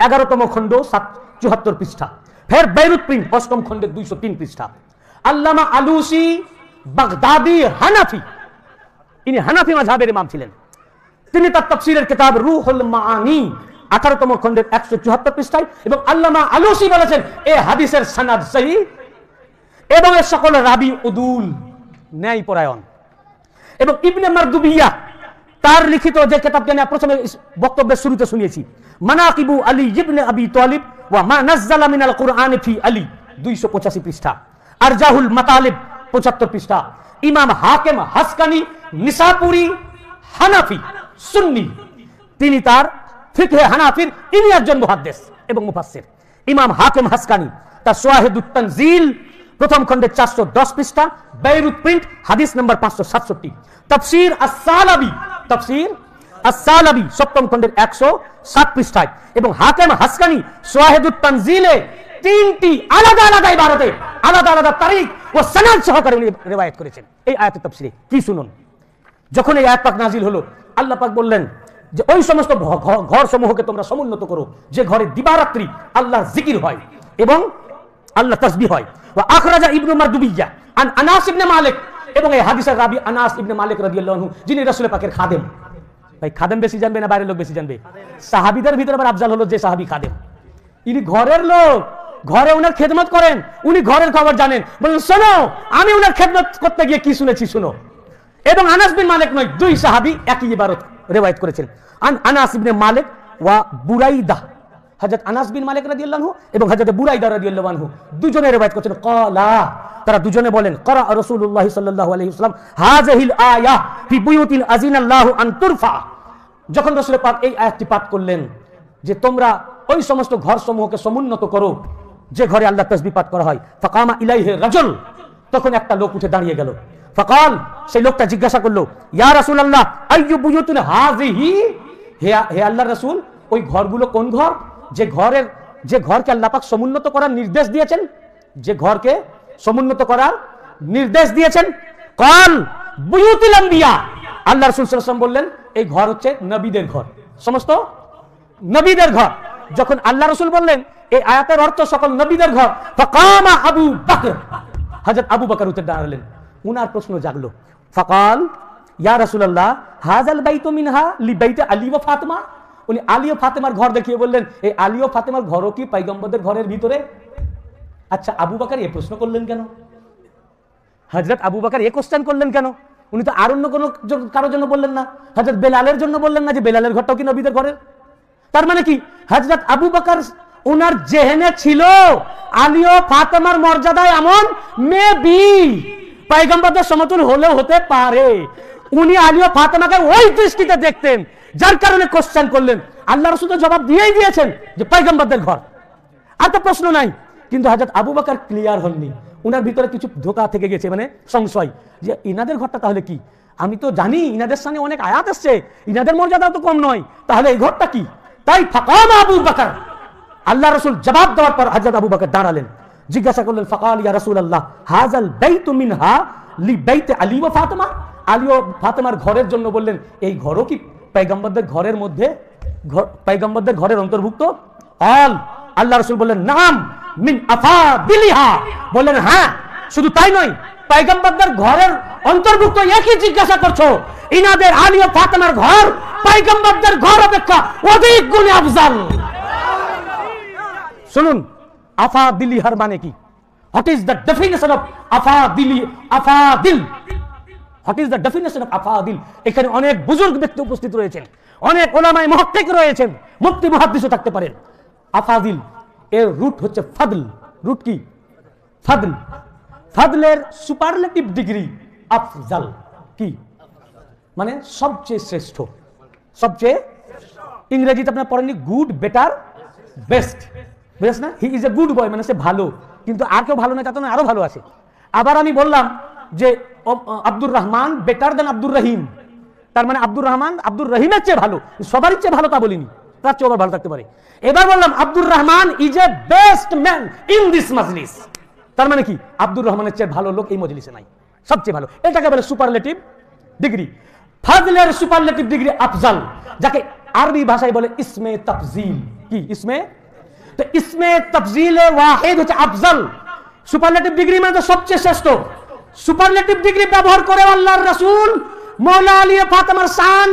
Speaker 1: 11তম খণ্ড 74 পৃষ্ঠা, ফের বেইরুত প্রিন্ট 8ম খণ্ডে 203 পৃষ্ঠা। আল্লামা আলুসি বাগদাদি হানাফি, ইনি হানাফি মাযহাবের ইমাম ছিলেন। তিনি তার তাফসীরের কিতাব রুহুল মাআনি 18তম খণ্ডের 174 পৃষ্ঠায়, এবং আল্লামা আলুসি বলেছেন এই হাদিসের সনদ সহিহ এবং এর সকল রাবি উদুল, ন্যায়পরায়ণ। এবং ইবনে মারদুবিয়া তার লিখিত যে কিতাবকে আমি প্রথমে বক্তব্যের শুরুতে শুনিয়েছি, মানাকিবু আলী ইবনে আবি তালিব ওয়া মা নাযালা মিনাল কুরআনি ফি আলী 285 পৃষ্ঠা, আরজাহুল মাতালিব 75 পৃষ্ঠা। ইমাম হাকিম হাসকানি নিসাপুরি হানাফি সুন্নি, তিনি তার ফিকহে হানাফির ইনি একজন মুহাদ্দিস এবং মুফাসসির। ইমাম হাকিম হাসকানি তার শাওয়াহিদুত তানজিল প্রথম খণ্ডে 410 পৃষ্ঠা, বেইরুত প্রিন্ট, হাদিস নম্বর 567। তাফসীর আস-সালাবি 7ম খণ্ডের 107 পৃষ্ঠায়, এবং হাকিম হাসকানি শাওয়াহিদুত তানজিলে 3টি আলাদা আলাদা ইবারতে আলাদা আলাদা তারিখ ও সনদ সহকারে উনি রিওয়ায়াত করেছেন। এই আয়াতের তাফসীরে কি শুনুন। যখন এই আয়াত পাক নাজিল হলো, আল্লাহ পাক বললেন যে ওই সমস্ত ঘর সমূহকে তোমরা সমুন্নত করো যে ঘরে দিবারাত্রি আল্লাহর জিকির হয় এবং আল্লাহ তাসবিহ হয়। ওয়া আখরাজা ইবনু মারদুবিয়া আন আনাস ইবনে মালিক, এবং এই হাদিসের রাবি আনাস ইবনে মালিক রাদিয়াল্লাহু আনহু, যিনি রাসূল পাকের খাদেম। ভাই খাদেম বেশি জানবে না বাইরের লোক বেশি জানবে? সাহাবীদের ভিতরে আবার আফজাল হলো যে সাহাবী খাদেম। ইনি ঘরের লোক, ঘরে ওনার খেদমত করেন, উনি ঘরের খবর জানেন। বলেন শোনো, আমি ওনার খেদমত করতে গিয়ে কি শুনেছি শোনো। এবং আনাস বিন মালিক নয়, দুই সাহাবী একই ইবারত রিওয়ায়াত করেছেন। আনাস ইবনে মালিক ওয়া বুরাইদা, হযরত আনাস বিন মালিক রাদিয়াল্লাহু আনহু এবং হযরত বুরাইদা রাদিয়াল্লাহু আনহু দুজনে রিওয়ায়াত করেছেন। ক্বালা, তারা দুজনে বলেন, ক্বারা রাসূলুল্লাহ সাল্লাল্লাহু আলাইহি ওয়াসাল্লাম হাযিহিল আয়াহ ফি বুয়ুতিন আযিনাল্লাহু আন তুরফা যখন রাসূল পাক এই আয়াতটি পাঠ করলেন যে তোমরা ওই সমস্ত ঘর সমূহকে সমুন্নত করো যে ঘরে আল্লাহ তাসবিহ পাঠ করা হয়, ফাকামা ইলাইহি রাজুল, তখন একটা লোক উঠে দাঁড়িয়ে গেল। ফাকাল, সেই লোকটা জিজ্ঞাসা করলো, ইয়া রাসূলুল্লাহ আইয়ু বুয়ুতুন হাযিহি, হে আল্লাহর রাসূল, ওই ঘরগুলো কোন ঘর? যে ঘরকে আল্লাহ পাক সমুন্নত করার নির্দেশ দিয়েছেন, যে ঘরকে সমুন্নত করার নির্দেশ দিয়েছেন। কাল বুয়ুতুল আম্বিয়া, আল্লাহ রাসূল সাল্লাল্লাহু আলাইহি ওয়াসাল্লাম বললেন এই ঘর হচ্ছে নবীদের ঘর, সমস্ত নবীদের ঘর। যখন আল্লাহ রাসূল বললেন এই আয়াতের অর্থ সকল নবীদের ঘর, ফাকামা আবু বকর, হযরত আবু বকর উঠে দাঁড়ালেন। উনার প্রশ্ন জাগলো, ফাকাল ইয়া রাসূলুল্লাহ হাযাল বাইতু মিনহা লিবাইতি আলী ওয়া ফাতিমা, উনি আলী ও ফাতেমার ঘর দেখিয়ে বললেন এই আলী ও ফাতেমার ঘরও কি পয়গম্বরদের ঘরের ভিতরে? আচ্ছা, আবু বকর এই প্রশ্ন করলেন কেন? হযরত আবু বকর এই কোশ্চেন করলেন কেন? উনি তো আর অন্য কোনো কারোর জন্য বললেন না, হযরত বেলালের জন্য বললেন না যে বেলালের ঘরটাও কি নবীদের ঘরের? তার মানে কি হযরত আবু বকর ওনার জেহেনে ছিল আলী ও ফাতেমার মর্যাদা এমন মেবি পয়গম্বরদের সমতুল হলেও হতে পারে, উনি আলী ও ফাতেমাকে ওই দৃষ্টিতে দেখতেন, যার কারণে কোশ্চেন করলেন। আল্লাহ রাসূল তো জবাব দিয়েই দিয়েছেন যে পয়গম্বরদের ঘর, আর তো প্রশ্ন নাই। কিন্তু হযরত আবু বকর ক্লিয়ার হননি, উনার ভিতরে কিছু ধোঁকা থেকে গেছে, মানে সংশয় যে ইনাদের ঘরটা তাহলে কি? আমি তো জানি ইনাদের সামনে অনেক আয়াত আসছে, ইনাদের মর্যাদা তো কম নয়, তাহলে এই ঘরটা কি? তাই ফাকামা আবু বকর, আল্লাহ রাসূল জবাব দেওয়ার পর হযরত আবু বকর দাঁড়ালেন, জিজ্ঞাসা করলেন, ফাকাল ইয়া রাসূলুল্লাহ হাযাল বাইতু মিনহা লিবাইতি আলী ওয়া ফাতিমা, আলী ও ফাতেমার ঘরের জন্য বললেন এই ঘরও কি পয়গম্বরদের ঘরের মধ্যে, পয়গম্বরদের ঘরের অন্তর্ভুক্ত? আল্লাহ রাসূল বললেন নাম মিন আফাদিলিহা, বললেন হ্যাঁ, শুধু তাই নয় পয়গম্বরদের ঘরের অন্তর্ভুক্ত। একই জিজ্ঞাসা করছো, ইনাদের আলী ও ফাতেমার ঘর পয়গম্বরদের ঘর অপেক্ষা অধিক গুণে আফজাল। শুনুন আফাদিলিহার মানে কি? What is the definition of আফাদিল? What is the definition of আফাদিল? এখানে অনেক বুজুর্গ ব্যক্তি উপস্থিত রয়েছেন, অনেক উলামায়ে মুহাক্কিক রয়েছেন, মুফতি মুহাদ্দিসও থাকতে পারেন। আফাদিল এর রুট হচ্ছে ফাদল। রুট কি? ফাদল। ফাদলের সুপারলেটিভ ডিগ্রি আফজাল, কি মানে সবচেয়ে শ্রেষ্ঠ, সবচেয়ে। ইংরেজিতে আপনারা পড়েননি গুড, বেটার, বেস্ট, বেস্ট না? He is a good boy, মানে সে ভালো, কিন্তু আর কেউ ভালো না তা তো নয়, আরো ভালো আছে। আবার আমি বললাম যে আব্দুর রহমান বেটার দেন আব্দুর রহিম, তার মানে আব্দুর রহমান আব্দুর রহিমের চেয়ে ভালো, সবারই চেয়ে ভালো তা বলিনি, তার চেয়ে ভালো থাকতে পারে। এবার বললাম Abdur Rahman is a best man in this মাজলিস, তার মানে কি আব্দুর রহমানের চেয়ে ভালো লোক এই মজলিসে নাই, সবচেয়ে ভালো। এটাকে বলে সুপারলেটিভ ডিগ্রি। ফাজলের সুপারলেটিভ ডিগ্রি আফজাল, যাকে আরবি ভাষায় বলে ইসমে তাফজিল। কি ইসমে? তো ইসমে তাফজিলে ওয়াহিদ হচ্ছে আফজাল। সুপারলেটিভ ডিগ্রি মানে তো সবচেয়ে শ্রেষ্ঠ। সুপারলেটিভ ডিগ্রি ব্যবহার করে আল্লাহর রাসূল মওলা আলী ও ফাতেমার শান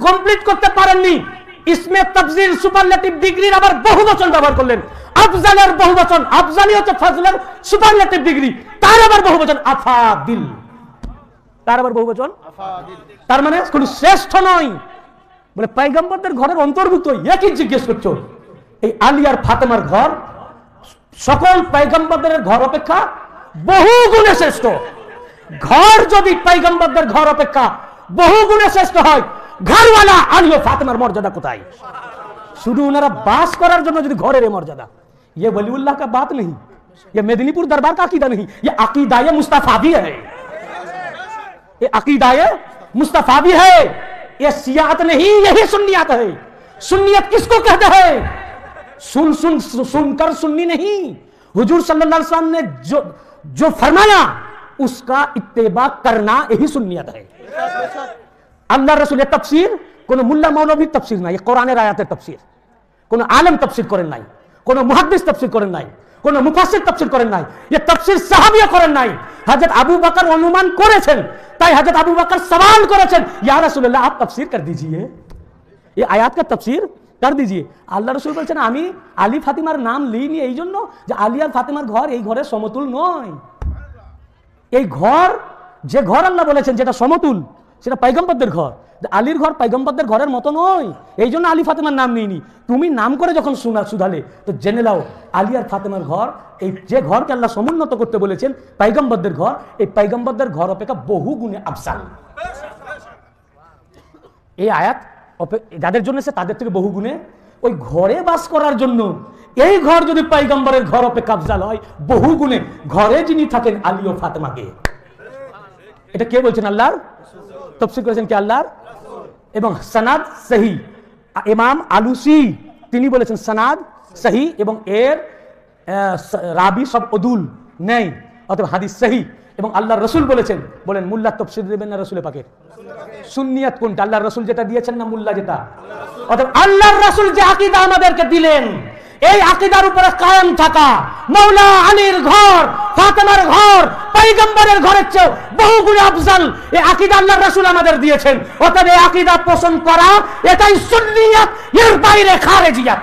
Speaker 1: কমপ্লিট করতে পারেননি। ইসমে তাফজিল সুপারলেটিভ ডিগ্রির আবার বহুবচন ব্যবহার করলেন, আফজালের বহুবচন। আফজালি হচ্ছে ফাজলের সুপারলেটিভ ডিগ্রি, তার আবার বহুবচন আফাদিল, তার আবার বহুবচন আফাদিল। তার মানে কোন শ্রেষ্ঠ নয়, বলে পয়গম্বরদের ঘরের অন্তর্ভুক্ত। একই জিজ্ঞেস করছো, এই আলী আর ফাতেমার ঘর সকল পয়গম্বরদের ঘর অপেক্ষা বহু গুণে শ্রেষ্ঠ। ঘর যদি পয়গম্বরদের ঘর অপেক্ষা বহু গুণে শ্রেষ্ঠ হয়, ঘরওয়ালা আলী ও ফাতেমার মর্যাদা কোথায়? শুধু ওনারা বাস করার জন্য যদি ঘরের মর্যাদা, ये वलीउल्लाह का बात नहीं, ये मेदिनीपुर दरबार का अकीदा नहीं, ये अकीदा मुस्तफा भी है, ये अकीदा मुस्तफा भी है, ये सियात नहीं, यही सुन्नियत है। सुन्नियत किसको कहते हैं? सुनकर सुन्नी नहीं, हुजूर सल्लल्लाहु अलैहि वसल्लम ने जो फरमाया उसका इत्तेबा करना यही सुन्नियत है। আল্লাহ রাসূলের তাফসীর কোন মুল্লা মৌলভীর তাফসীর নাই, কোরআনের আয়াতের তাফসীর। কোন আলেম তাফসীর করেন নাই, কোন মুহাদ্দিস তাফসীর করেন নাই, কোন মুফাসসির তাফসীর করেন নাই, এই তাফসীর সাহাবীরা করেন নাই। হযরত আবু বকর অনুমান করেছেন, তাই হযরত আবু বকর সওয়াল করেছেন, ইয়া রাসূলুল্লাহ आप तफसीर कर दीजिए, ये आयत का तफसीर कर दीजिए। আল্লাহ রাসূল বলেন আমি আলী ফাতিমার নাম লিনি এই জন্য যে আলী আর ফাতিমার ঘর এই ঘরের সমতুল নয়। এই ঘর, যে ঘর আল্লাহ বলেছেন যেটা সমতুল, সেটা পয়গম্বরদের ঘর। আলীর ঘর পয়গম্বরদের ঘরের মতো নয়, এই জন্য আলী ফাতেমার নাম নিইনি। তুমি নাম করে যখন শুধালে তো জেনে নাও আলী আর ফাতেমার ঘর, এই যে ঘরকে আল্লাহ সমুন্নত করতে বলেছেন পয়গম্বরদের ঘর, এই পয়গম্বরদের ঘর অপেক্ষা বহু গুণে আফজাল। এই আয়াত যাদের জন্য এসে তাদের থেকে বহু গুণে ওই ঘরে বাস করার জন্য এই ঘর যদি পয়গম্বরের ঘর অপেক্ষা আফজাল হয়, বহু গুণে ঘরে যিনি থাকেন আলী ও ফাতেমাকে। এটা কে বলছেন? আল্লাহর তাফসীর করেছেন কে? আল্লাহর। এবং সানাদ সহি, ইমাম আলুসি তিনি বলেছেন সানাদ সহি এবং এর রাবি সব উদুল নেই, অতএব হাদিস সহি। এবং আল্লাহর রাসূল বলেছেন, বলেন মুল্লা তাফসীর দেবেন না রাসূলের পাকের? সুন্নিয়াত কোনটা? আল্লাহর রাসূল যেটা দিয়েছেন না মুল্লা যেটা? অতএব আল্লাহর রাসূল যে আকীদা আমাদেরকে দিলেন, এই আকীদার উপরে কায়েম থাকা, মাওলা আলীর ঘর, ফাতেমার ঘর পয়গম্বরের ঘরের চেয়ে বহু গুণ আফজাল, এই আকীদা আল্লাহর রাসূল আমাদের দিয়েছেন। অতএব এই আকীদা পোষণ করা এটাই সুন্নিয়াত, এর বাইরে খারেজিয়াত।